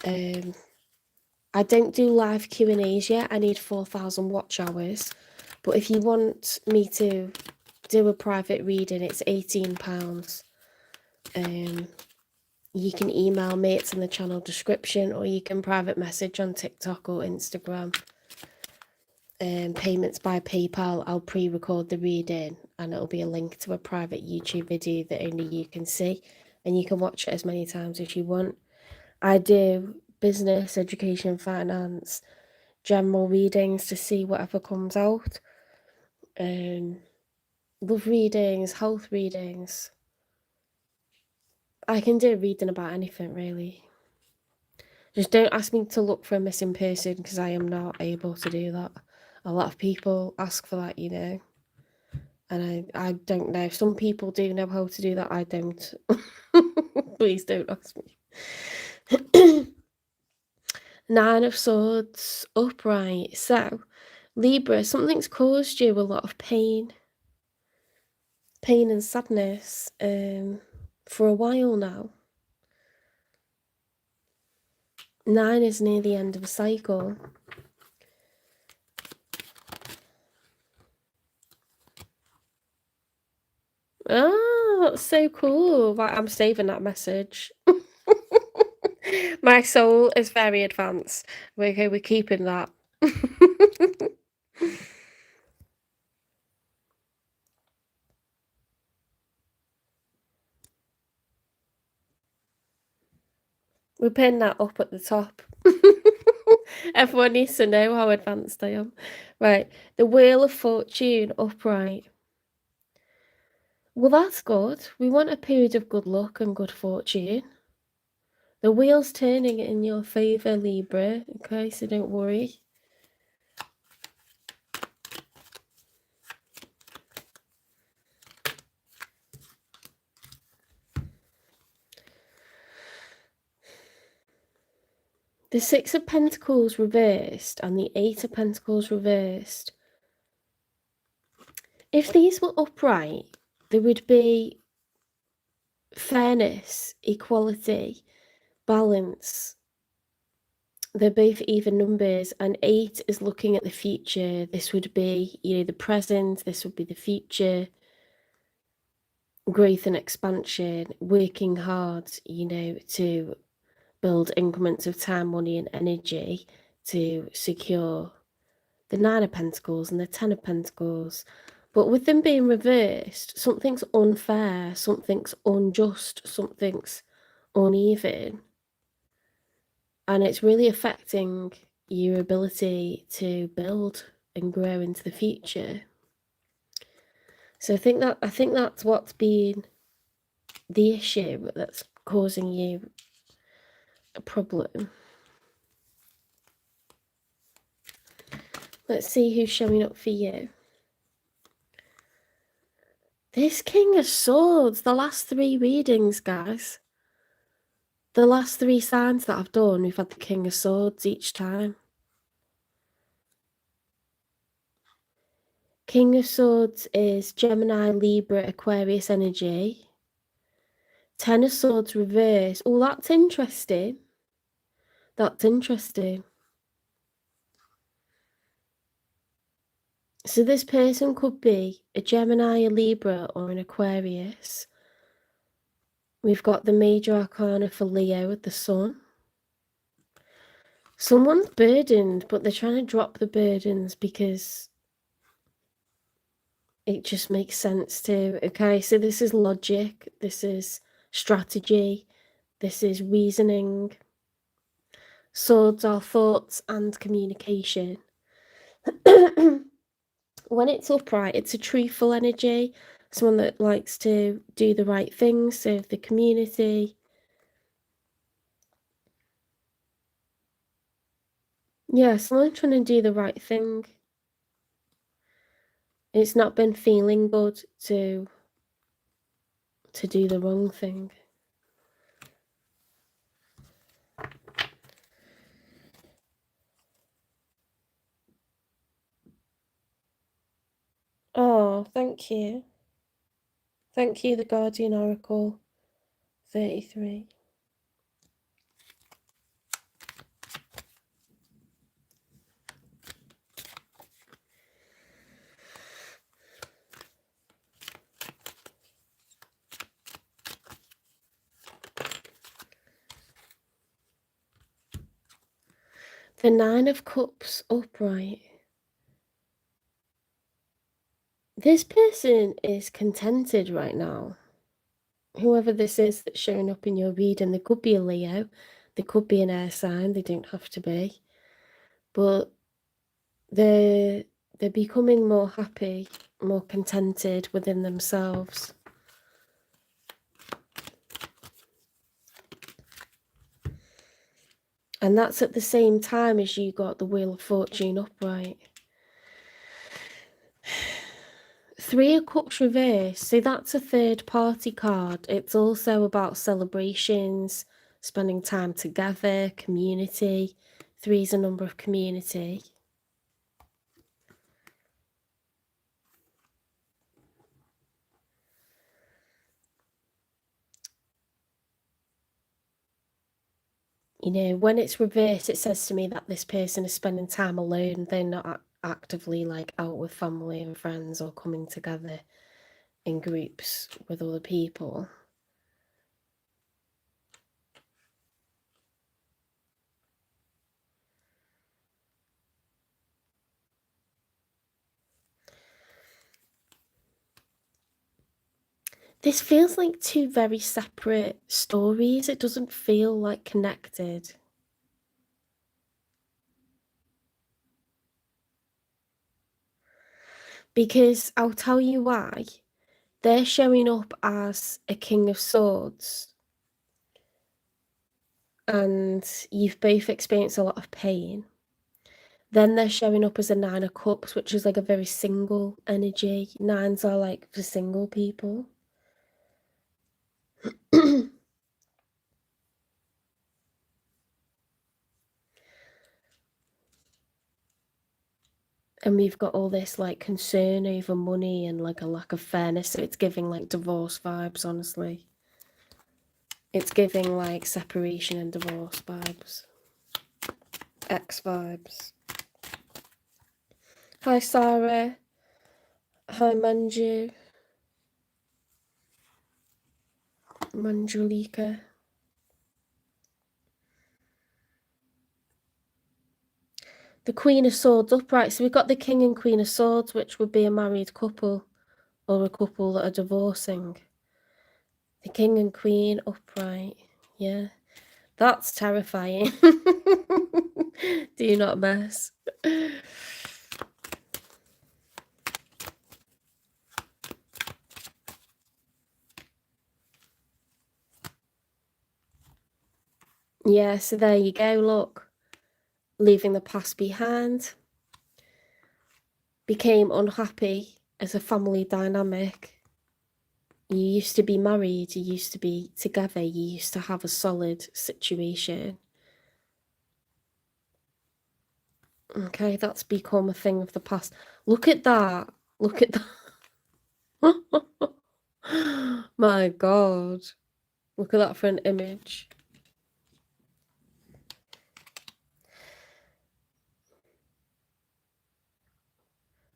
I don't do live Q&As yet. I need 4,000 watch hours. But if you want me to do a private reading, it's £18. You can email me, it's in the channel description, or you can private message on TikTok or Instagram. Payments by PayPal. I'll pre-record the reading and it'll be a link to a private YouTube video that only you can see, and you can watch it as many times as you want. I do business, education, finance, general readings to see whatever comes out. Love readings, health readings. I can do a reading about anything, really. Just don't ask me to look for a missing person because I am not able to do that. A lot of people ask for that, you know. And I don't know. Some people do know how to do that. I don't. Please don't ask me. 9 of Swords, upright. So, Libra, something's caused you a lot of pain and sadness for a while now. 9 is near the end of a cycle. Oh, that's so cool. Right, I'm saving that message. My soul is very advanced. Okay, we're keeping that. We pin that up at the top. Everyone needs to know how advanced I am. Right, the Wheel of Fortune upright. Well, that's good. We want a period of good luck and good fortune. The wheel's turning in your favour, Libra, okay, so don't worry. The Six of Pentacles reversed and the Eight of Pentacles reversed. If these were upright, there would be fairness, equality, balance. They're both even numbers, and 8 is looking at the future. This would be, the present, this would be the future. Growth and expansion, working hard, to build increments of time, money, and energy to secure the Nine of Pentacles and the Ten of Pentacles. But with them being reversed, something's unfair, something's unjust, something's uneven. And it's really affecting your ability to build and grow into the future. So I think that's what's been the issue that's causing you a problem. Let's see who's showing up for you. This King of Swords, the last 3 readings, guys. The last 3 signs that I've done, we've had the King of Swords each time. King of Swords is Gemini, Libra, Aquarius energy. 10 of Swords reverse. Oh, that's interesting. That's interesting. So this person could be a Gemini, a Libra, or an Aquarius. We've got the major arcana for Leo with the Sun. Someone's burdened, but they're trying to drop the burdens because it just makes sense to. Okay, so this is logic, this is strategy, this is reasoning. Swords are thoughts and communication. When it's upright, it's a truthful energy, someone that likes to do the right thing, serve the community. Yeah, someone trying to do the right thing. It's not been feeling good to do the wrong thing. Oh, thank you. Thank you, the Guardian Oracle 33. The Nine of Cups upright. This person is contented right now. Whoever this is that's showing up in your reading, they could be a Leo, they could be an air sign, they don't have to be. But they're becoming more happy, more contented within themselves. And that's at the same time as you got the Wheel of Fortune upright. 3 of Cups reverse, so that's a third party card. It's also about celebrations, spending time together, community. 3 is a number of community. When it's reversed, it says to me that this person is spending time alone. They're not actively like out with family and friends or coming together in groups with other people. This feels like 2 very separate stories. It doesn't feel like connected. Because I'll tell you why. They're showing up as a King of Swords. and you've both experienced a lot of pain. Then they're showing up as a 9 of Cups, which is like a very single energy. 9s are like for single people. And we've got all this like concern over money and like a lack of fairness. So it's giving like divorce vibes, honestly. It's giving like separation and divorce vibes. Ex vibes. Hi, Sarah. Hi, Manju. Manjulika. The Queen of Swords upright. So we've got the King and Queen of Swords, which would be a married couple or a couple that are divorcing. The King and Queen upright. Yeah. That's terrifying. Do not mess. Yeah, so there you go, look. Leaving the past behind. Became unhappy as a family dynamic. You used to be married, you used to be together, you used to have a solid situation. Okay, that's become a thing of the past. Look at that. Look at that. My God. Look at that for an image.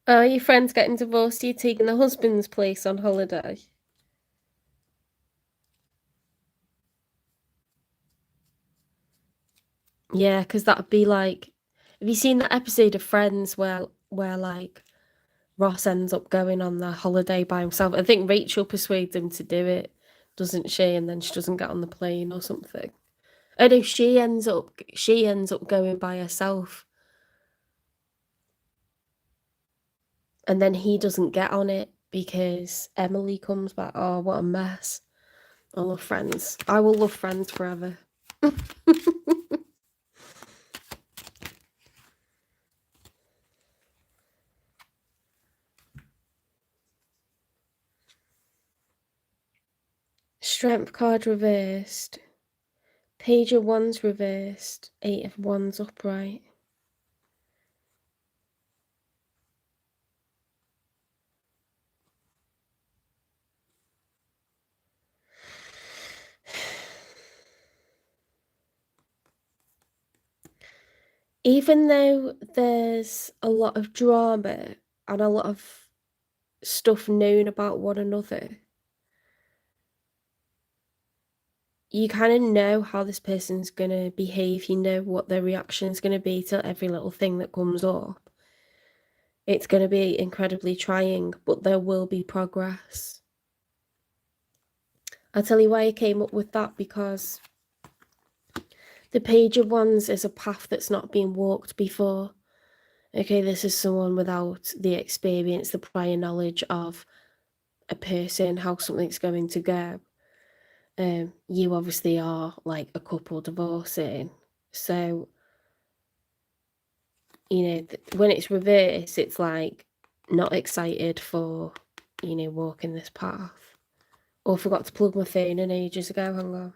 Are your friends getting divorced? Are you taking the husband's place on holiday? Yeah, because that'd be like, have you seen that episode of Friends where like Ross ends up going on the holiday by himself? I think Rachel persuades him to do it, doesn't she? And then she doesn't get on the plane or something. Oh no, she ends up going by herself. And then he doesn't get on it because Emily comes back. Oh, what a mess. I love Friends. I will love Friends forever. Strength card reversed. Page of Wands reversed. 8 of Wands upright. Even though there's a lot of drama and a lot of stuff known about one another, you kind of know how this person's going to behave. You know what their reaction is going to be to every little thing that comes up. It's going to be incredibly trying, but there will be progress. I'll tell you why I came up with that, because the Page of Wands is a path that's not been walked before. Okay, this is someone without the experience, the prior knowledge of a person, how something's going to go. You obviously are like a couple divorcing. So, you know, when it's reversed, it's like not excited for, you know, walking this path. Or forgot to plug my phone in ages ago. Hang on.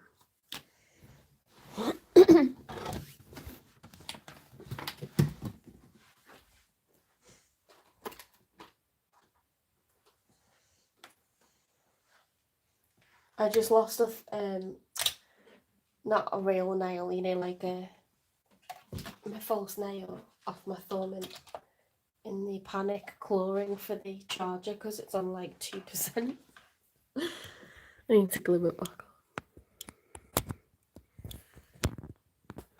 I just lost not a real nail, you know, like my false nail off my thumb, and in the panic clawing for the charger because it's on like 2%. I need to glue it back on.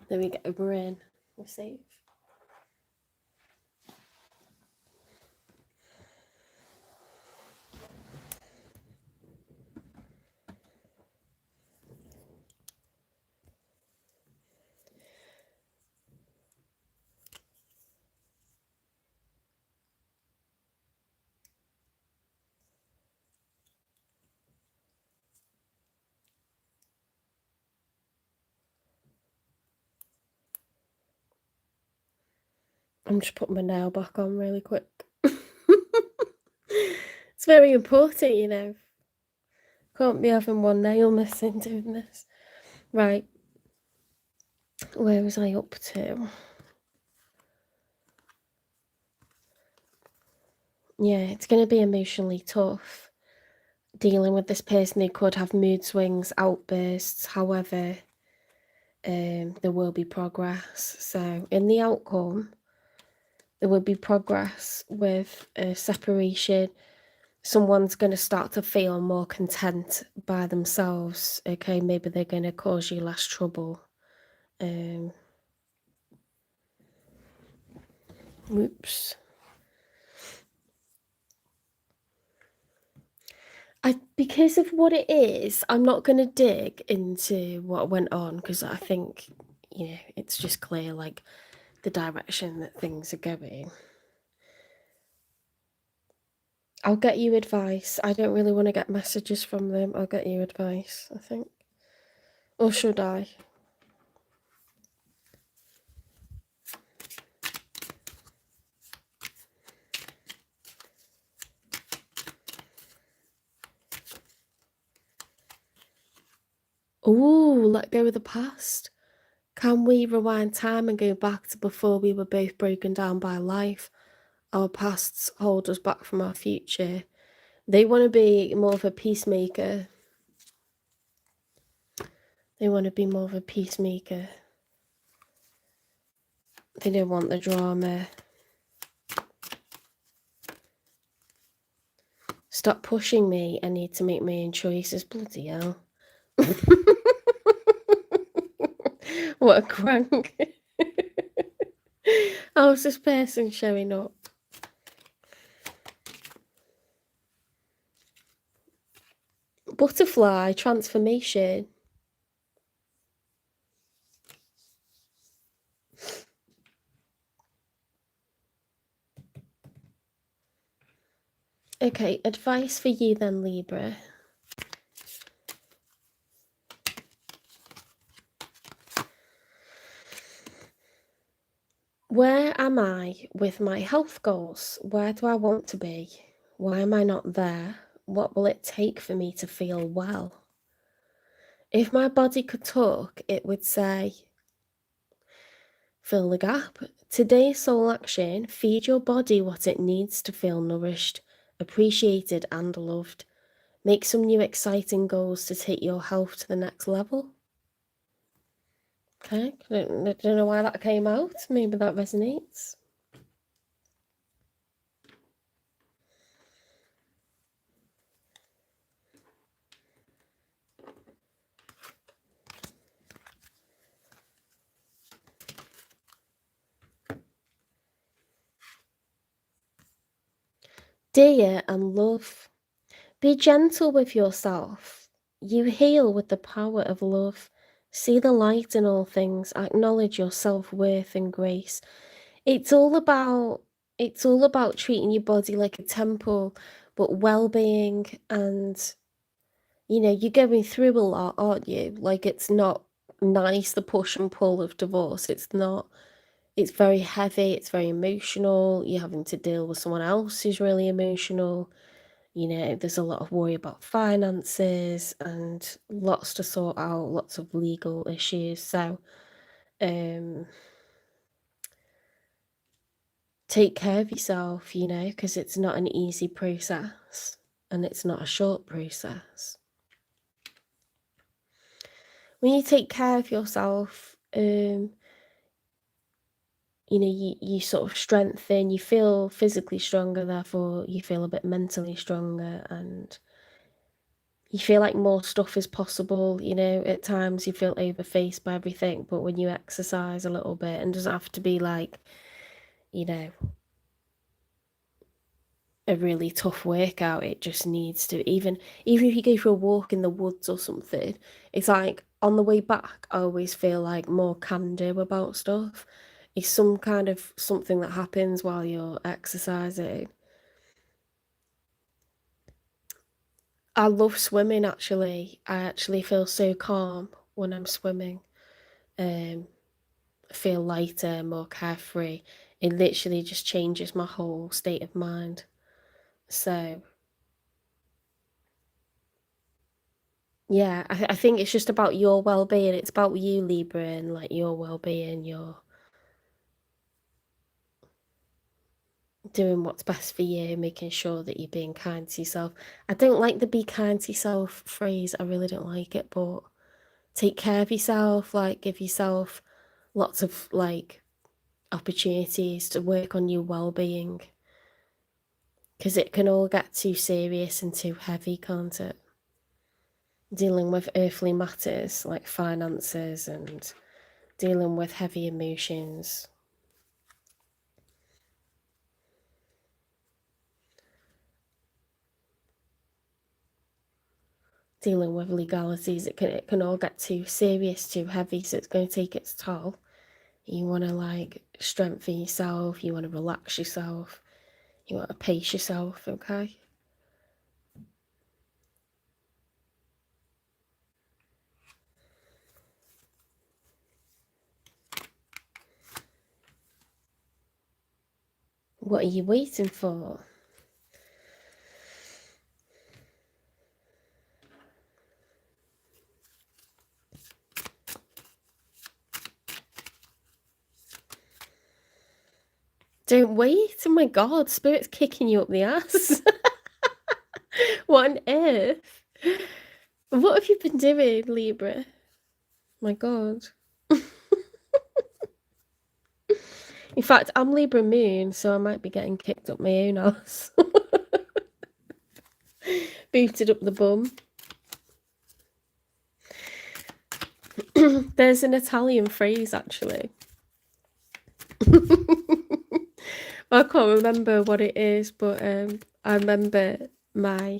There we go, we're in. We're safe. I'm just putting my nail back on really quick. It's very important, you know. Can't be having one nail missing doing this. Right. Where was I up to? Yeah, it's going to be emotionally tough dealing with this person. They could have mood swings, outbursts. However, there will be progress. So in the outcome, there will be progress with a separation. Someone's going to start to feel more content by themselves. Okay, maybe they're going to cause you less trouble. Oops. Because of what it is, I'm not going to dig into what went on, because I think, you know, it's just clear, like, the direction that things are going. I'll get you advice. I don't really want to get messages from them. I'll get you advice, I think. Or should I? Ooh, let go of the past. Can we rewind time and go back to before we were both broken down by life? Our pasts hold us back from our future. They want to be more of a peacemaker. They want to be more of a peacemaker. They don't want the drama. Stop pushing me. I need to make my own choices. Bloody hell. What a crank. How's this person showing up? Butterfly, transformation. Okay, advice for you then, Libra. Where am I with my health goals? Where do I want to be? Why am I not there? What will it take for me to feel well? If my body could talk, it would say, fill the gap. Today's soul action, feed your body what it needs to feel nourished, appreciated and loved. Make some new exciting goals to take your health to the next level. Okay, I don't know why that came out. Maybe that resonates. Dear and love, be gentle with yourself. You heal with the power of love. See the light in all things. Acknowledge your self-worth and grace. It's all about treating your body like a temple, but well-being. And you know, you're going through a lot, aren't you? Like, it's not nice, the push and pull of divorce. It's not. It's very heavy. It's very emotional. You're having to deal with someone else who's really emotional. You know, there's a lot of worry about finances and lots to sort out, lots of legal issues. So, take care of yourself, you know, because it's not an easy process and it's not a short process. When you take care of yourself, you know, you sort of strengthen, you feel physically stronger, therefore you feel a bit mentally stronger, and you feel like more stuff is possible. You know, at times you feel overfaced by everything, but when you exercise a little bit, and doesn't have to be like, you know, a really tough workout, it just needs to, even if you go for a walk in the woods or something, it's like on the way back I always feel like more can do about stuff. It's some kind of something that happens while you're exercising. I love swimming, actually. I actually feel so calm when I'm swimming. I feel lighter, more carefree. it literally just changes my whole state of mind. So yeah, I think it's just about your well-being. It's about you, Libra, and like your well-being, your doing what's best for you, making sure that you're being kind to yourself. I don't like the be kind to yourself phrase. I really don't like it, but take care of yourself, like give yourself lots of like opportunities to work on your well-being, because it can all get too serious and too heavy, can't it? Dealing with earthly matters like finances and dealing with heavy emotions. Dealing with legalities, it can all get too serious, too heavy, so it's going to take its toll. You want to like strengthen yourself, you want to relax yourself, you want to pace yourself, okay? What are you waiting for? Don't wait. Oh my god, Spirit's kicking you up the ass. What on earth? What have you been doing, Libra? My god. In fact, I'm Libra moon, so I might be getting kicked up my own ass. Booted up the bum. There's an Italian phrase, actually. I can't remember what it is, but I remember my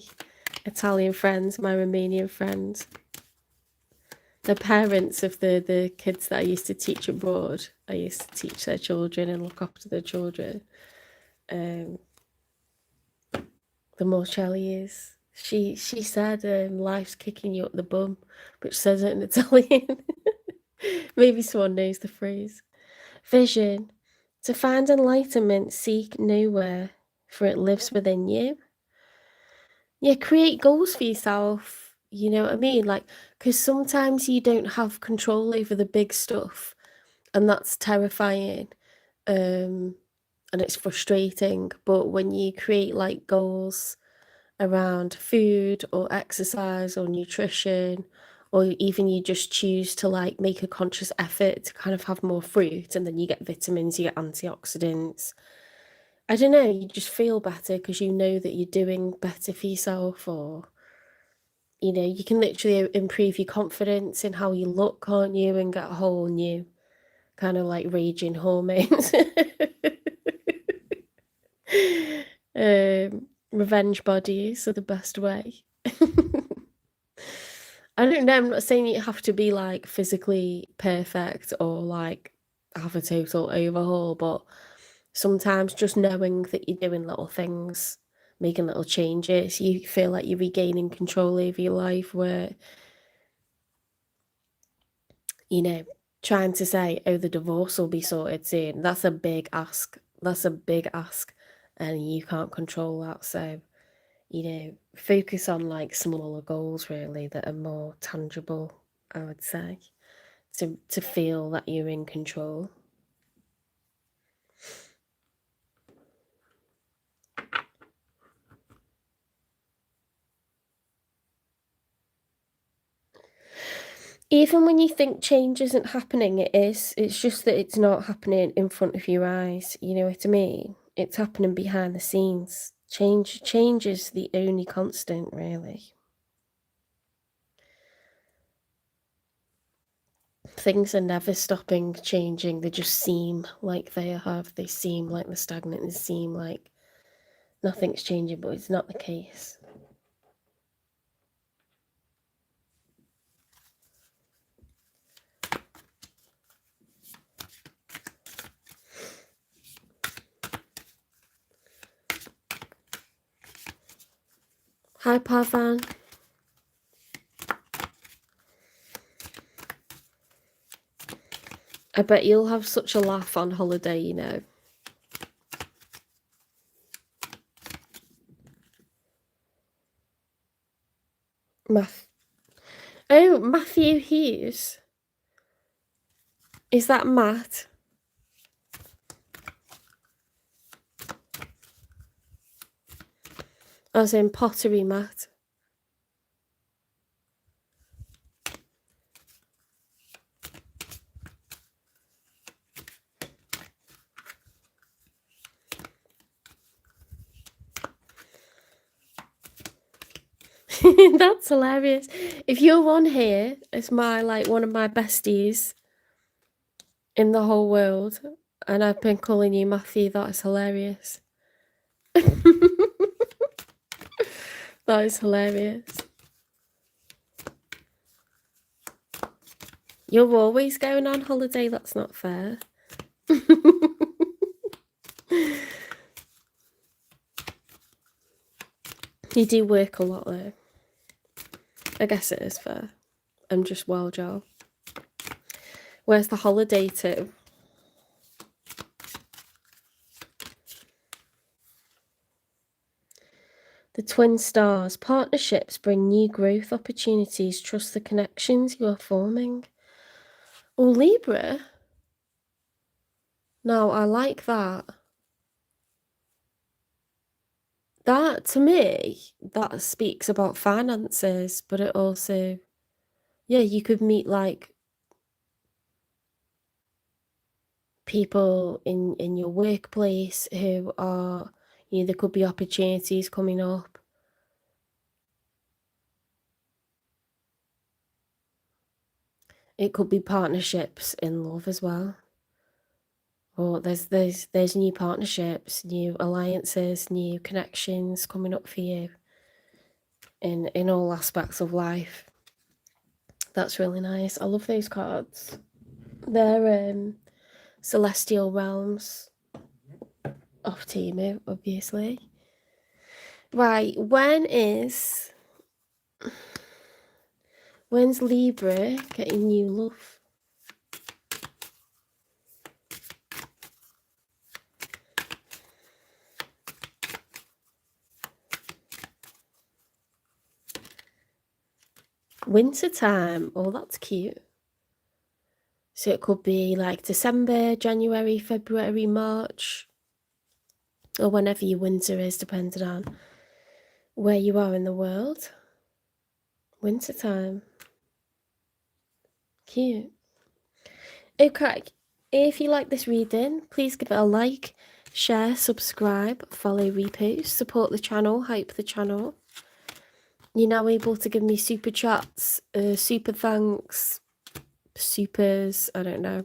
Italian friends, my Romanian friends, the parents of the kids that I used to teach abroad. I used to teach their children and look after their children. The Morcellies. She said, life's kicking you up the bum, which says it in Italian. Maybe someone knows the phrase. Vision. To find enlightenment, seek nowhere, for it lives within you. Yeah, create goals for yourself. You know what I mean? Like, because sometimes you don't have control over the big stuff, and that's terrifying. And it's frustrating. But when you create like goals around food or exercise or nutrition, or even you just choose to like make a conscious effort to kind of have more fruit, and then you get vitamins, you get antioxidants. I don't know, you just feel better because you know that you're doing better for yourself, or you know, you can literally improve your confidence in how you look, can't you, and get a whole new kind of like raging hormones. Revenge bodies are the best way. I don't know, I'm not saying you have to be like physically perfect or like have a total overhaul, but sometimes just knowing that you're doing little things, making little changes, you feel like you're regaining control over your life, where, you know, trying to say, oh, the divorce will be sorted soon, that's a big ask. That's a big ask, and you can't control that. So, you know, focus on like smaller goals really that are more tangible, I would say, to feel that you're in control. Even when you think change isn't happening, it is. It's just that it's not happening in front of your eyes. You know what I mean? It's happening behind the scenes. Change is the only constant, really. Things are never stopping changing. They just seem like they have. They seem like they're stagnant. They seem like nothing's changing, but it's not the case. Hi, Pavan. I bet you'll have such a laugh on holiday, you know. Oh, Matthew Hughes. Is that Matt? I was in Pottery Matt. That's hilarious. If you're on here, it's one of my besties in the whole world, and I've been calling you Matthew, that's hilarious. That is hilarious. You're always going on holiday, that's not fair. You do work a lot though. I guess it is fair. I'm just well, Joe. Where's the holiday to? The twin stars. Partnerships bring new growth opportunities. Trust the connections you are forming. Oh, Libra. No, I like that. That, to me, that speaks about finances, but it also, yeah, you could meet like people in your workplace who are, there could be opportunities coming up. It could be partnerships in love as well. Or there's new partnerships, new alliances, new connections coming up for you in all aspects of life. That's really nice. I love those cards. They're Celestial Realms off Temu, obviously. Right, when's Libra getting new love? Winter time. Oh, that's cute. So it could be like December, January, February, March, or whenever your winter is, depending on where you are in the world. Winter time. Cute. Okay, if you like this reading, please give it a like, share, subscribe, follow, repost, support the channel, hype the channel. You're now able to give me super chats, super thanks, supers, I don't know.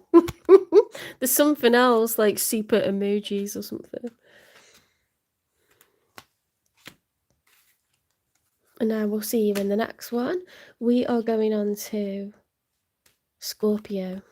There's something else like super emojis or something. And now we'll see you in the next one. We are going on to Scorpio.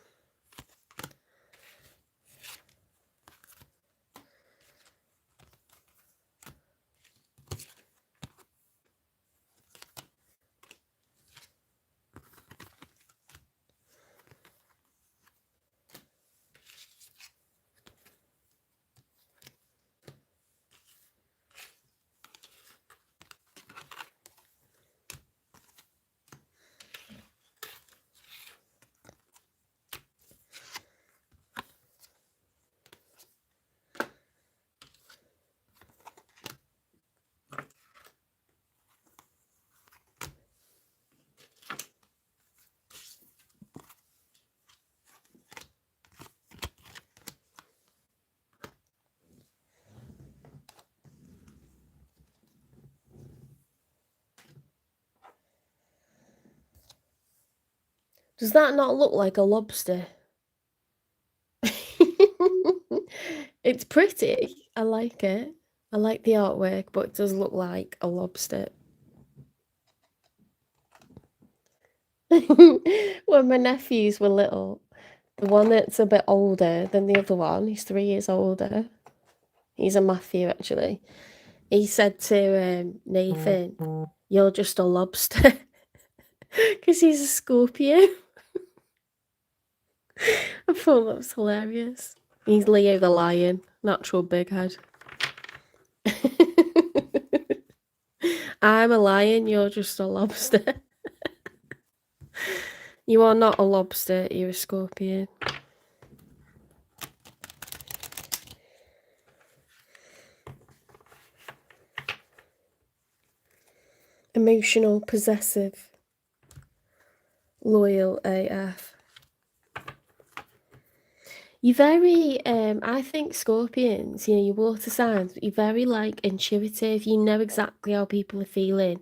Does that not look like a lobster? It's pretty. I like it. I like the artwork, but it does look like a lobster. When my nephews were little, the one that's a bit older than the other one, he's 3 years older. He's a Matthew, actually. He said to Nathan, "You're just a lobster," because he's a Scorpio. I thought that was hilarious. He's Leo the lion, natural big head. I'm a lion, you're just a lobster. You are not a lobster, you're a scorpion. Emotional, possessive, loyal AF. You're very, I think Scorpions, you know, your water signs, you're very, like, intuitive. You know exactly how people are feeling,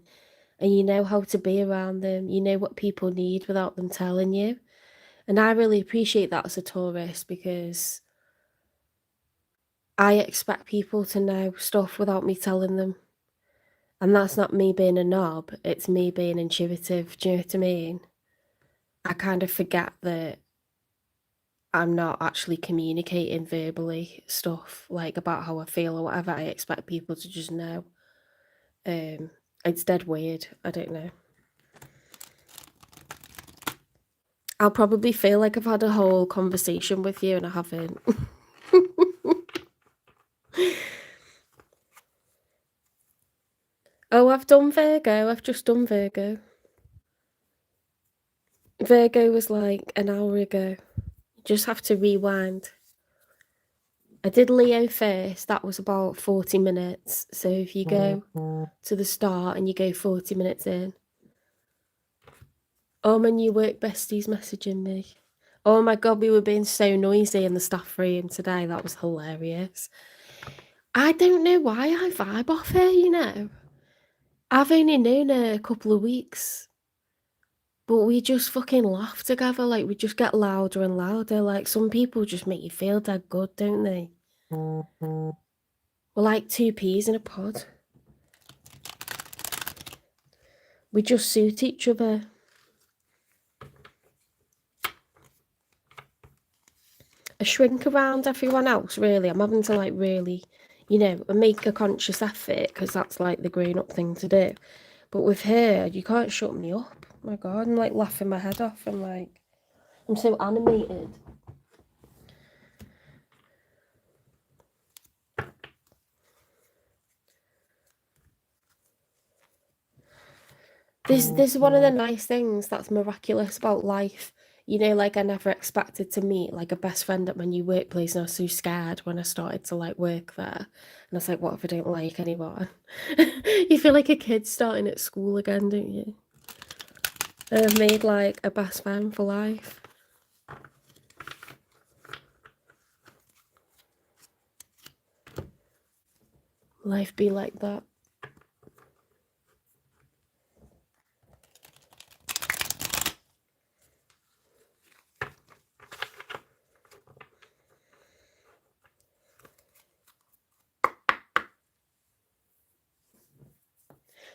and you know how to be around them. You know what people need without them telling you. And I really appreciate that as a Taurus, because I expect people to know stuff without me telling them. And that's not me being a knob, it's me being intuitive. Do you know what I mean? I kind of forget that I'm not actually communicating verbally stuff, like, about how I feel or whatever. I expect people to just know. It's dead weird. I don't know. I'll probably feel like I've had a whole conversation with you and I haven't. Oh, I've done Virgo. I've just done Virgo. Virgo was like an hour ago. You just have to rewind. I did Leo first. That was about 40 minutes. So if you go to the start and you go 40 minutes in. Oh, my new work bestie's messaging me. Oh my God, we were being so noisy in the staff room today. That was hilarious. I don't know why I vibe off her, you know. I've only known her a couple of weeks, but we just fucking laugh together. Like, we just get louder and louder. Like, some people just make you feel dead good, don't they? We're like two peas in a pod. We just suit each other. I shrink around everyone else, really. I'm having to, like, really, you know, make a conscious effort, because that's, like, the grown-up thing to do. But with her, you can't shut me up. Oh my God, I'm, like, laughing my head off, and, like, I'm so animated. This is one of the nice things that's miraculous about life. You know, like, I never expected to meet, like, a best friend at my new workplace, and I was so scared when I started to, like, work there. And I was like, what if I don't like anyone? You feel like a kid starting at school again, don't you? And I've made, like, a best friend for life. Life be like that.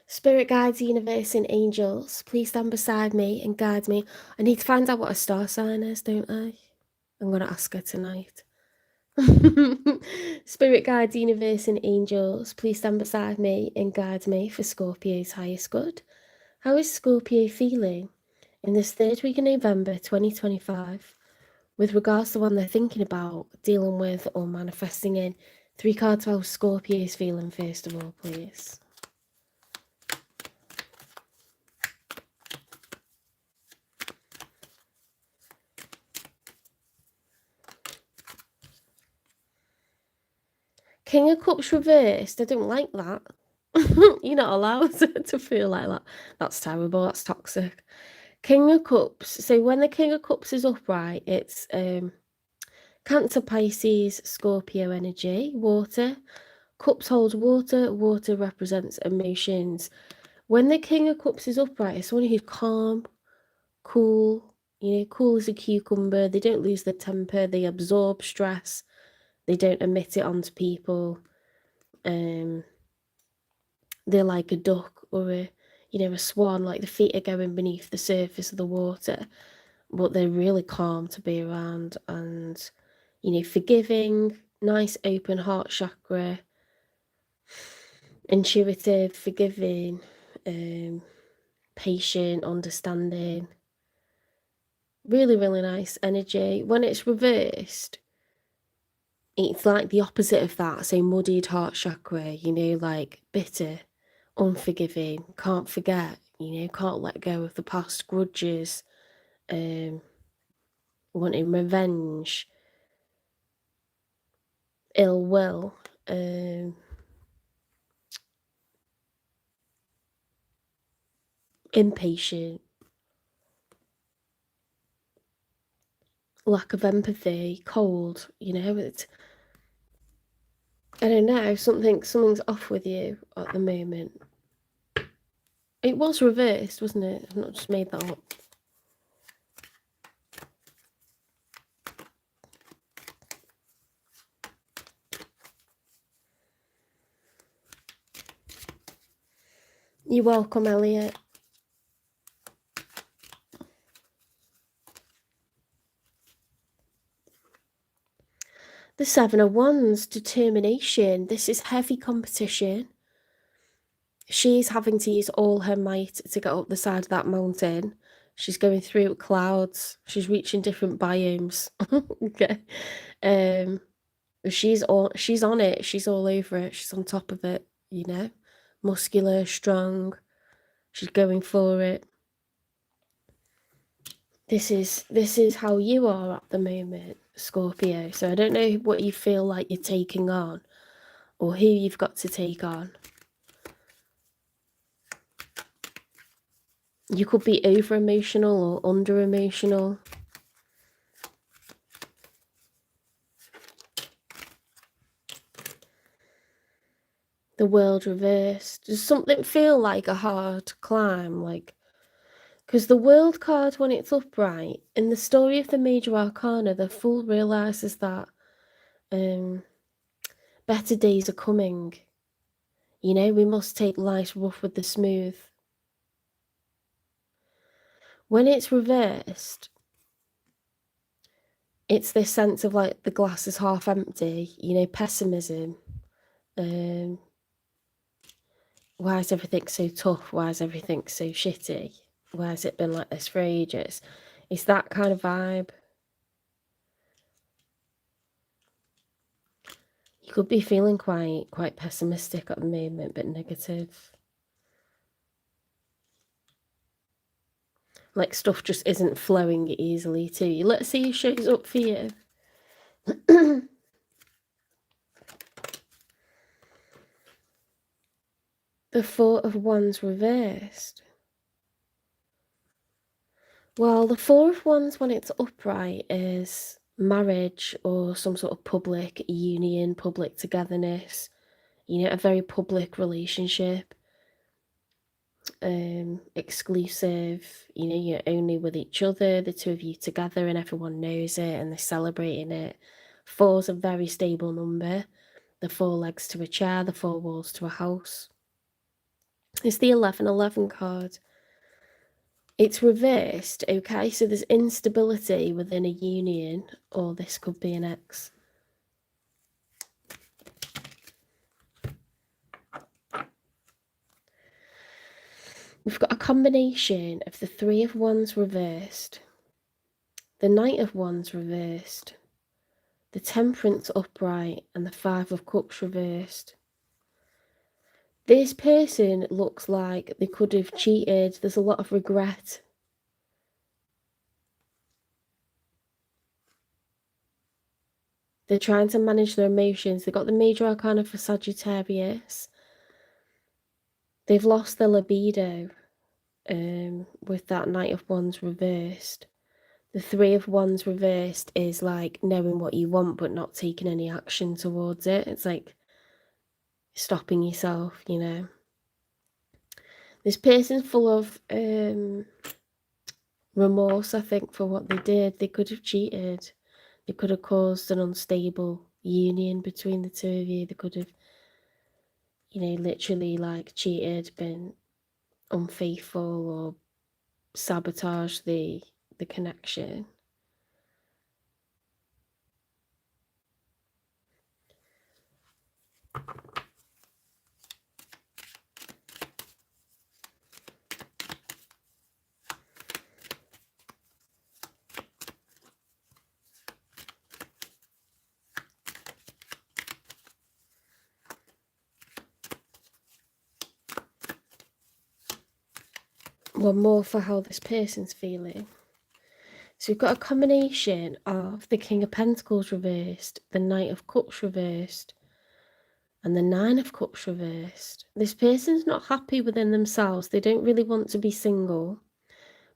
Spirit guides, universe, and angels, please stand beside me and guide me. I need to find out what a star sign is, don't I? I'm going to ask her tonight. Spirit guides, universe, and angels, please stand beside me and guide me for Scorpio's highest good. How is Scorpio feeling in this third week of November 2025 with regards to one they're thinking about, dealing with, or manifesting in? 3 cards for how Scorpio is feeling, first of all, please. King of Cups reversed. I don't like that. You're not allowed to feel like that. That's terrible. That's toxic. King of Cups. So when the King of Cups is upright, it's Cancer, Pisces, Scorpio energy, water. Cups holds water. Water represents emotions. When the King of Cups is upright, it's someone who's calm, cool. You know, cool as a cucumber. They don't lose their temper. They absorb stress. They don't emit it onto people. They're like a duck or a, you know, a swan. Like, the feet are going beneath the surface of the water, but they're really calm to be around, and, you know, forgiving, nice open heart chakra, intuitive, forgiving, patient, understanding. Really, really nice energy. When it's reversed, it's like the opposite of that. So muddied heart chakra, you know, like bitter, unforgiving, can't forget, you know, can't let go of the past grudges, wanting revenge, ill will, impatient, lack of empathy, cold, you know, it's, I don't know, something's off with you at the moment. It was reversed, wasn't it? I've not just made that up. You're welcome, Elliot. The Seven of Wands, determination. This is heavy competition. She's having to use all her might to get up the side of that mountain. She's going through clouds. She's reaching different biomes. Okay. She's on it. She's all over it. She's on top of it, you know. Muscular, strong. She's going for it. This is how you are at the moment, Scorpio. So I don't know what you feel like you're taking on or who you've got to take on. You could be over emotional or under emotional. The World reversed. Does something feel like a hard climb? Like, because the World card, when it's upright, in the story of the Major Arcana, the Fool realizes that better days are coming. You know, we must take life rough with the smooth. When it's reversed, it's this sense of like the glass is half empty, you know, pessimism. Why is everything so tough? Why is everything so shitty? Why has it been like this for ages? It's that kind of vibe. You could be feeling quite pessimistic at the moment, but negative. Like stuff just isn't flowing easily to you. Let's see who shows up for you. The Four of Wands reversed. Well, the Four of Wands, when it's upright, is marriage or some sort of public union, public togetherness, you know, a very public relationship, exclusive, you know, you're only with each other, the two of you together, and everyone knows it and they're celebrating it. Four's a very stable number. The four legs to a chair, the four walls to a house. It's the 1111 card. It's reversed, okay? So there's instability within a union, or this could be an ex. We've got a combination of the Three of Wands reversed, the Knight of Wands reversed, the Temperance upright, and the Five of Cups reversed. This person looks like they could have cheated. There's a lot of regret. They're trying to manage their emotions. They've got the Major Arcana for Sagittarius. They've lost their libido with that Knight of Wands reversed. The Three of Wands reversed is like knowing what you want but not taking any action towards it. It's like stopping yourself, you know. This person's full of remorse, I think, for what they did. They could have cheated. They could have caused an unstable union between the two of you. They could have, you know, literally like cheated, been unfaithful, or sabotaged the connection. one more for how this person's feeling. So we've got a combination of the King of Pentacles reversed, the Knight of Cups reversed, and the Nine of Cups reversed. This person's not happy within themselves. They don't really want to be single,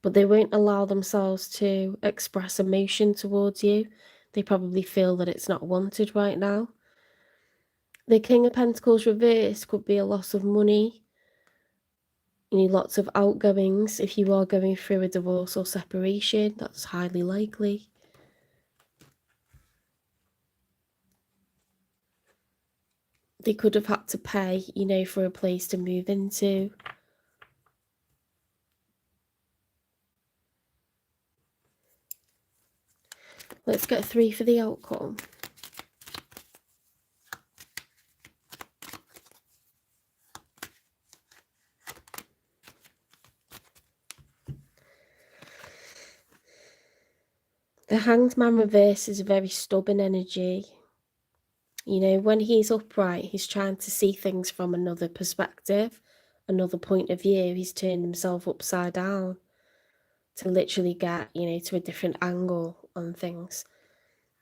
but they won't allow themselves to express emotion towards you. They probably feel that it's not wanted right now. The King of Pentacles reversed could be a loss of money. You need lots of outgoings. If you are going through a divorce or separation, that's highly likely. They could have had to pay, you know, for a place to move into. Let's get 3 for the outcome. The Hanged Man reverse is a very stubborn energy. You know, when he's upright, he's trying to see things from another perspective, another point of view. He's turned himself upside down to literally get, you know, to a different angle on things.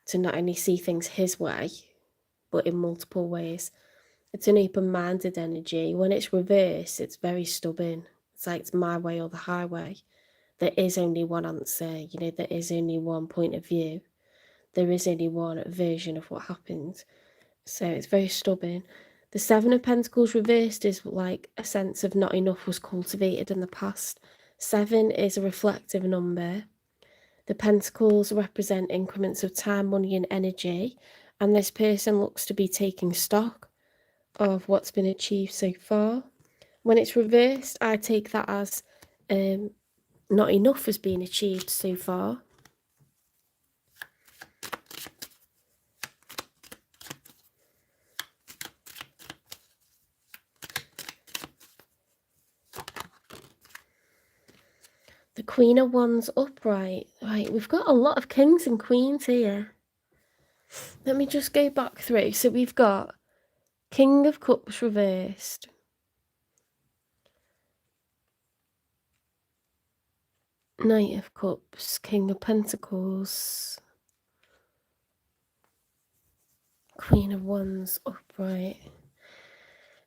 To not only see things his way, but in multiple ways. It's an open-minded energy. When it's reversed, it's very stubborn. It's like it's my way or the highway. There is only one answer, you know, there is only one point of view. There is only one version of what happened. So it's very stubborn. The Seven of Pentacles reversed is like a sense of not enough was cultivated in the past. 7 is a reflective number. The Pentacles represent increments of time, money and energy. And this person looks to be taking stock of what's been achieved so far. When it's reversed, I take that as not enough has been achieved so far. The Queen of Wands upright. Right, we've got a lot of kings and queens here. Let me just go back through. So we've got King of Cups reversed. Knight of Cups, King of Pentacles. Queen of Wands upright.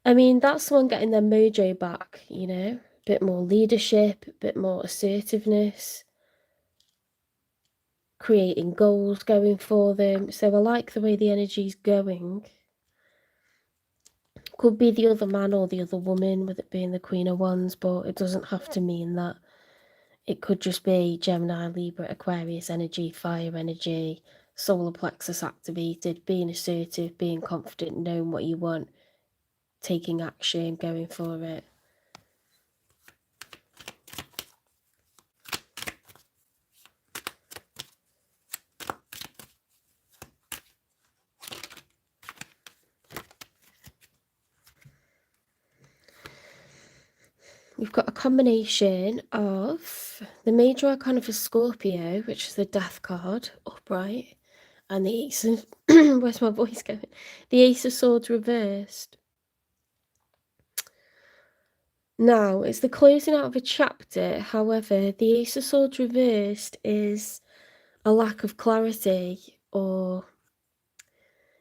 I mean, that's someone getting their mojo back, you know? A bit more leadership, a bit more assertiveness. Creating goals going for them. So I like the way the energy's going. Could be the other man or the other woman with it being the Queen of Wands, but it doesn't have to mean that. It could just be Gemini, Libra, Aquarius energy, fire energy, solar plexus activated, being assertive, being confident, knowing what you want, taking action, going for it. We've got a combination of the major arcana for Scorpio, which is the Death card, upright, and the Ace of... where's my voice going? The Ace of Swords reversed. Now, it's the closing out of a chapter. However, the Ace of Swords reversed is a lack of clarity, or...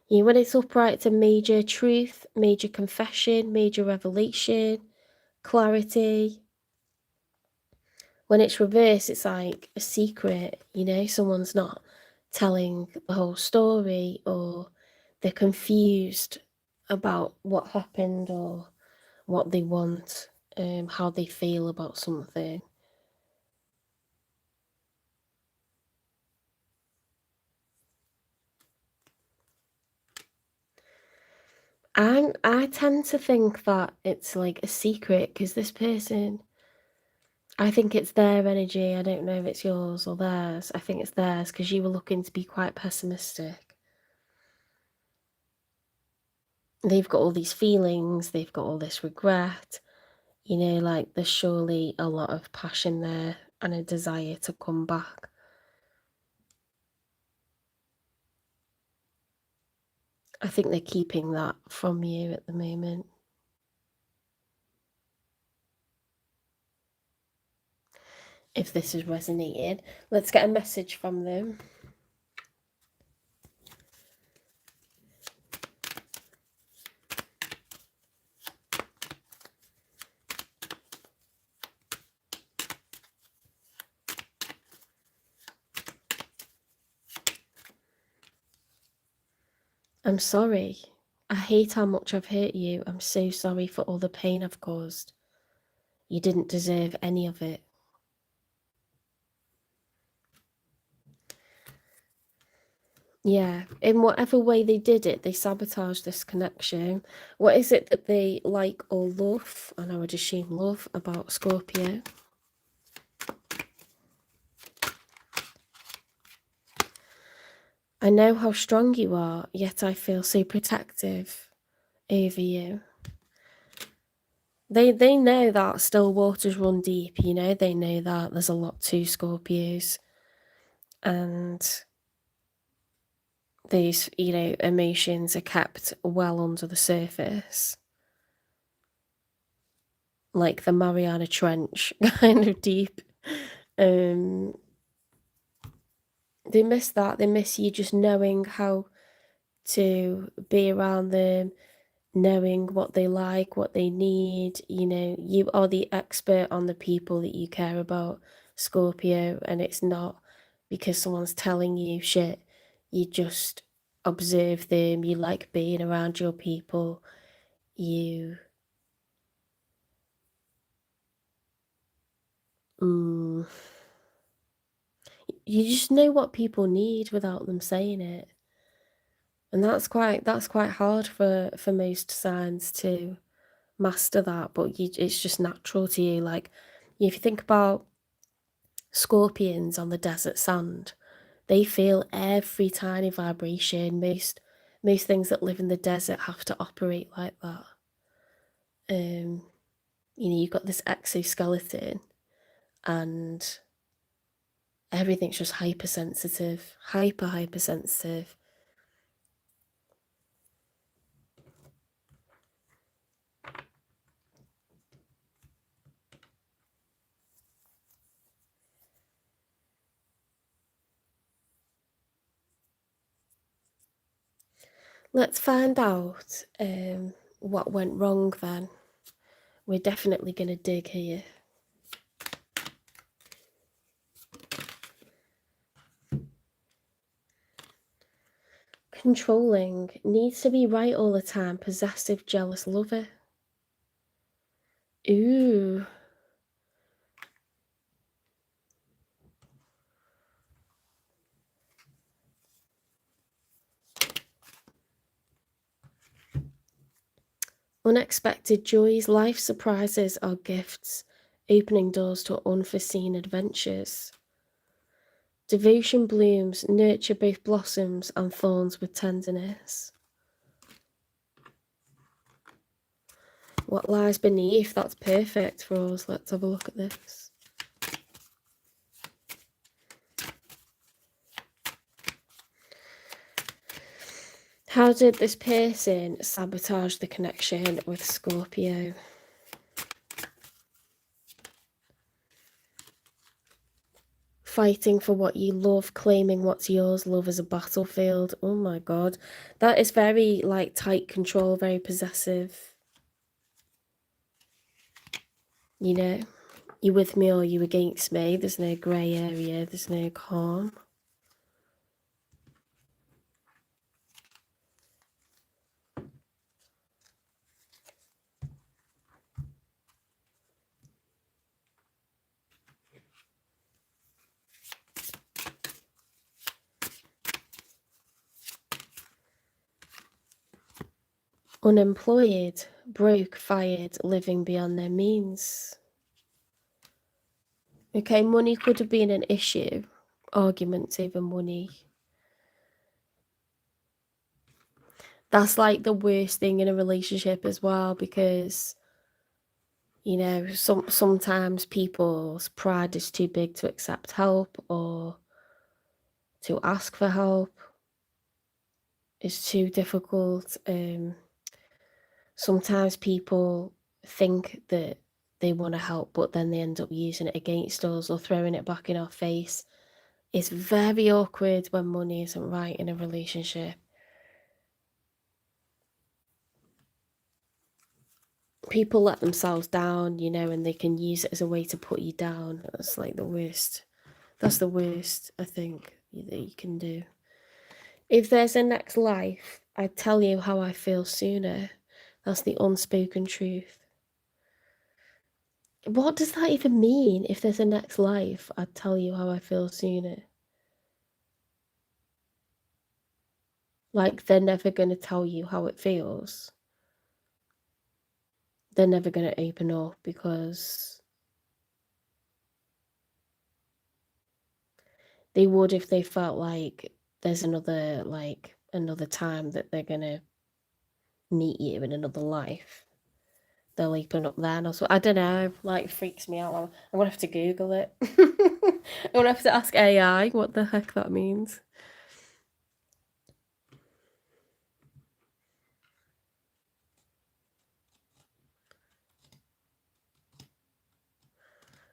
you know, when it's upright, it's a major truth, major confession, major revelation, clarity. When it's reversed, it's like a secret, you know, someone's not telling the whole story, or they're confused about what happened or what they want, how they feel about something. I tend to think that it's like a secret, because this person, I think it's their energy. I don't know if it's yours or theirs. I think it's theirs, because you were looking to be quite pessimistic. They've got all these feelings, they've got all this regret, you know, like there's surely a lot of passion there and a desire to come back. I think they're keeping that from you at the moment. if this is resonating. Let's get a message from them. I'm sorry. I hate how much I've hurt you. I'm so sorry for all the pain I've caused. You didn't deserve any of it. Yeah, in whatever way they did it, they sabotaged this connection. What is it that they like or love? And I would assume love about Scorpio. I know how strong you are, yet I feel so protective over you. They know that still waters run deep, you know, they know that there's a lot to Scorpios. And these, you know, emotions are kept well under the surface. Like the Mariana Trench, kind of deep. They miss that. They miss you just knowing how to be around them, knowing what they like, what they need. You know, you are the expert on the people that you care about, Scorpio, and it's not because someone's telling you shit. You just observe them, you like being around your people, you you just know what people need without them saying it. And that's quite hard for most signs to master that, but it's just natural to you. Like, if you think about scorpions on the desert sand, they feel every tiny vibration. Most things that live in the desert have to operate like that. You know, you've got this exoskeleton and everything's just hypersensitive, hypersensitive. Let's find out what went wrong then. We're definitely going to dig here. Controlling, needs to be right all the time, possessive, jealous lover. Ooh. Unexpected joys, life surprises are gifts, opening doors to unforeseen adventures. Devotion blooms, nurture both blossoms and thorns with tenderness. What lies beneath? That's perfect for us. Let's have a look at this. How did this person sabotage the connection with Scorpio? Fighting for what you love, claiming what's yours, love is a battlefield. Oh my god. That is very, like, tight control, very possessive. You know, you with me or you against me. There's no grey area, there's no calm. Unemployed, broke, fired, living beyond their means. Okay, money could have been an issue. Arguments over money. That's like the worst thing in a relationship as well, because, you know, sometimes people's pride is too big to accept help or to ask for help. It's too difficult. Sometimes people think that they want to help, but then they end up using it against us or throwing it back in our face. It's very awkward when money isn't right in a relationship. People let themselves down, you know, and they can use it as a way to put you down. That's like the worst. That's the worst, I think, that you can do. If there's a next life, I'd tell you how I feel sooner. That's the unspoken truth. What does that even mean? If there's a next life, I'd tell you how I feel sooner. Like, they're never going to tell you how it feels. They're never going to open up because they would if they felt like there's another time that they're going to meet you in another life. They'll open up then. Also, I don't know, like, freaks me out. I'm going to have to Google it. I'm going to have to ask AI what the heck that means.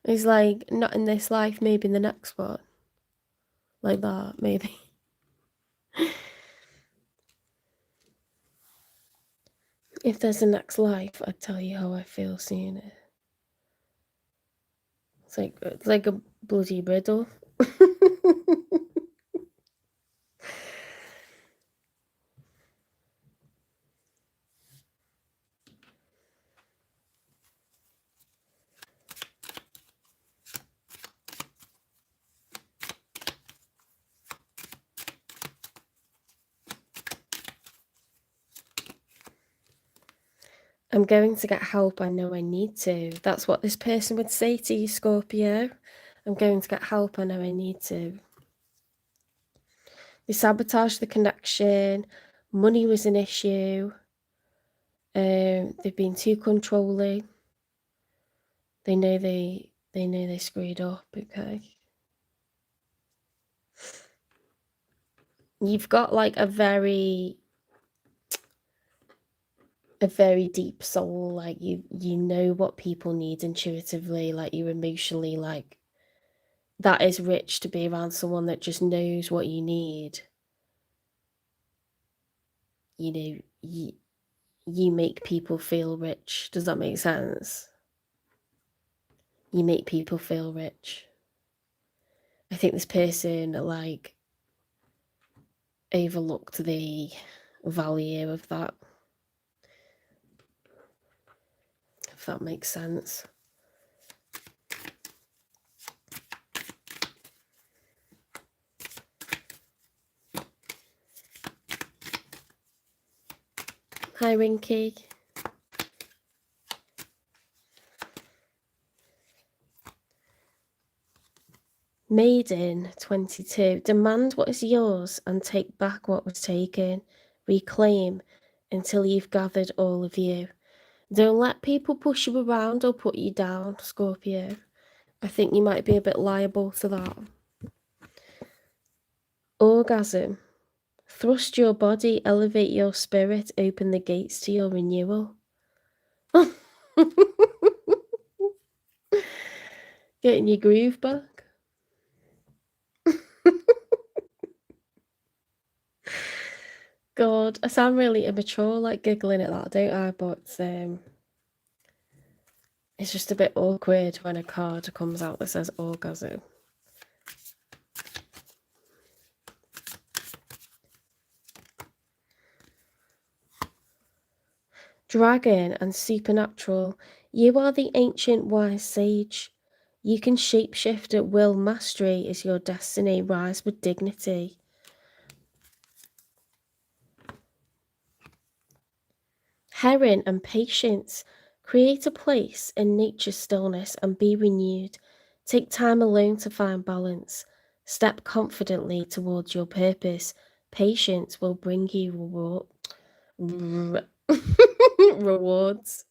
It's like, not in this life, maybe in the next one. Like that, maybe. If there's a next life, I'd tell you how I feel sooner. It's like a bloody riddle. I'm going to get help. I know I need to. That's what this person would say to you, Scorpio. I'm going to get help. I know I need to. They sabotaged the connection. Money was an issue. They've been too controlling. They know they screwed up. Okay. You've got like a very deep soul, like you know what people need intuitively, like you're emotionally, like that is rich to be around someone that just knows what you need. You know, you make people feel rich. Does that make sense? You make people feel rich. I think this person like overlooked the value of that, if that makes sense. Hi, Rinky. Maiden 22. Demand what is yours and take back what was taken. Reclaim until you've gathered all of you. Don't let people push you around or put you down, Scorpio. I think you might be a bit liable to that. Orgasm. Thrust your body, elevate your spirit, open the gates to your renewal. Getting your groove back. God, I sound really immature, like giggling at that, don't I? But it's just a bit awkward when a card comes out that says orgasm. Dragon and supernatural. You are the ancient wise sage. You can shapeshift at will. Mastery is your destiny. Rise with dignity. Heron and patience. Create a place in nature's stillness and be renewed. Take time alone to find balance. Step confidently towards your purpose. Patience will bring you rewards.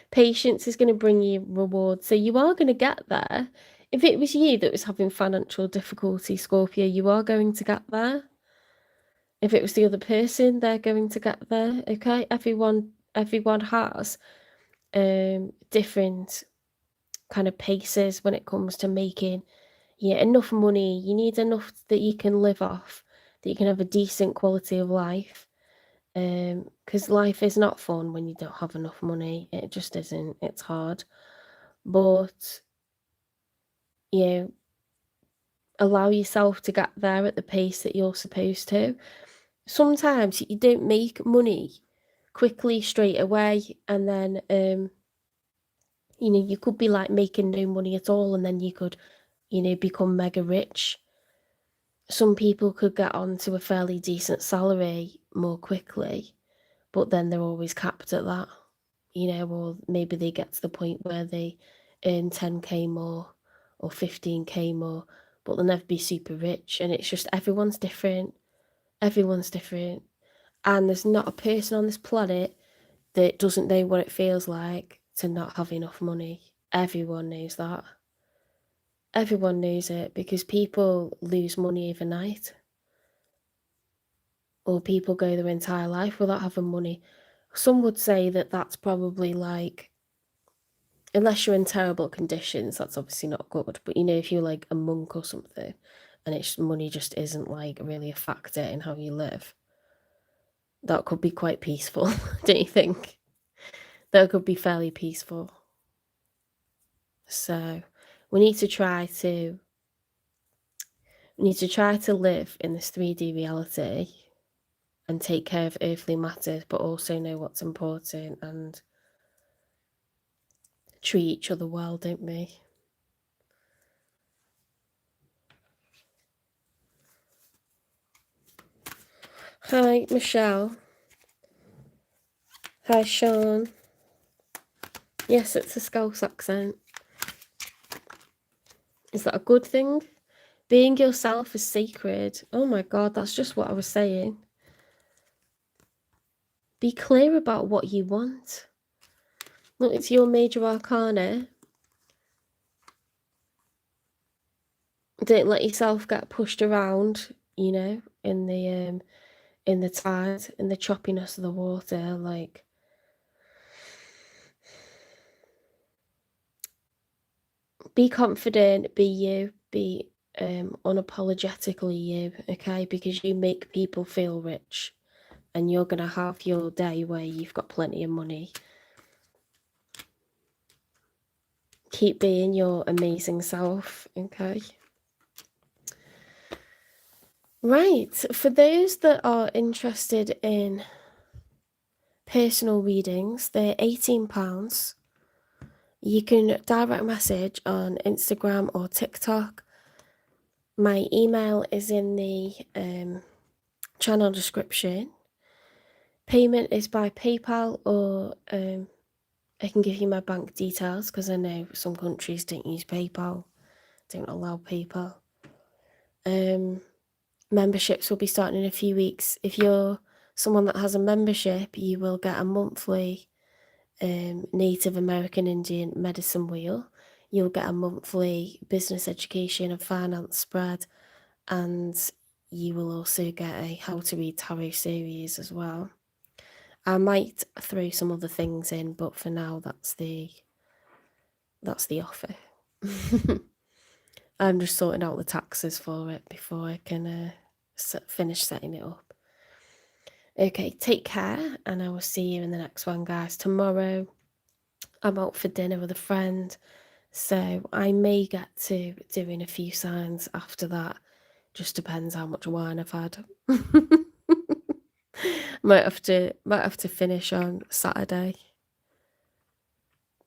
Patience is going to bring you rewards. So you are going to get there. If it was you that was having financial difficulty, Scorpio, you are going to get there. If it was the other person, they're going to get there. Okay, everyone has different kind of paces when it comes to making enough money. You need enough that you can live off, that you can have a decent quality of life. Because life is not fun when you don't have enough money. It just isn't. It's hard. But, allow yourself to get there at the pace that you're supposed to. Sometimes you don't make money quickly straight away, and then, you could be like making no money at all, and then you could, become mega rich. Some people could get onto a fairly decent salary more quickly, but then they're always capped at that, or maybe they get to the point where they earn 10k more or 15k more, but they'll never be super rich. And it's just everyone's different. Everyone's different. And there's not a person on this planet that doesn't know what it feels like to not have enough money. Everyone knows that. Everyone knows it, because people lose money overnight. Or people go their entire life without having money. Some would say that that's probably like, unless you're in terrible conditions, that's obviously not good. But if you're like a monk or something, and money just isn't like really a factor in how you live, that could be quite peaceful, don't you think? That could be fairly peaceful. So we need to try to live in this 3D reality and take care of earthly matters, but also know what's important and treat each other well, don't we? Hi, Michelle. Hi, Sean. Yes, it's a Scouse accent. Is that a good thing? Being yourself is sacred. Oh my God, that's just what I was saying. Be clear about what you want. Look, it's your major arcana. Don't let yourself get pushed around, in the tide, in the choppiness of the water. Like, be confident, be you, be unapologetically you, okay? Because you make people feel rich, and you're gonna have your day where you've got plenty of money. Keep being your amazing self, okay? Right, for those that are interested in personal readings, they're £18. You can direct message on Instagram or TikTok. My email is in the channel description. Payment is by PayPal, or I can give you my bank details, because I know some countries don't use PayPal, don't allow PayPal. Memberships will be starting in a few weeks. If you're someone that has a membership, you will get a monthly Native American Indian medicine wheel. You'll get a monthly business education and finance spread, and you will also get a how to read tarot series as well. I might throw some other things in, but for now that's the offer. I'm just sorting out the taxes for it before I can finish setting it up. Okay, take care, and I will see you in the next one, guys. Tomorrow I'm out for dinner with a friend, so I may get to doing a few signs after that. Just depends how much wine I've had. might have to finish on Saturday.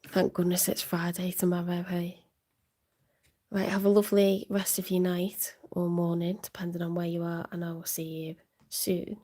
Thank goodness it's Friday tomorrow, hey? Right, have a lovely rest of your night or morning, depending on where you are, and I will see you soon.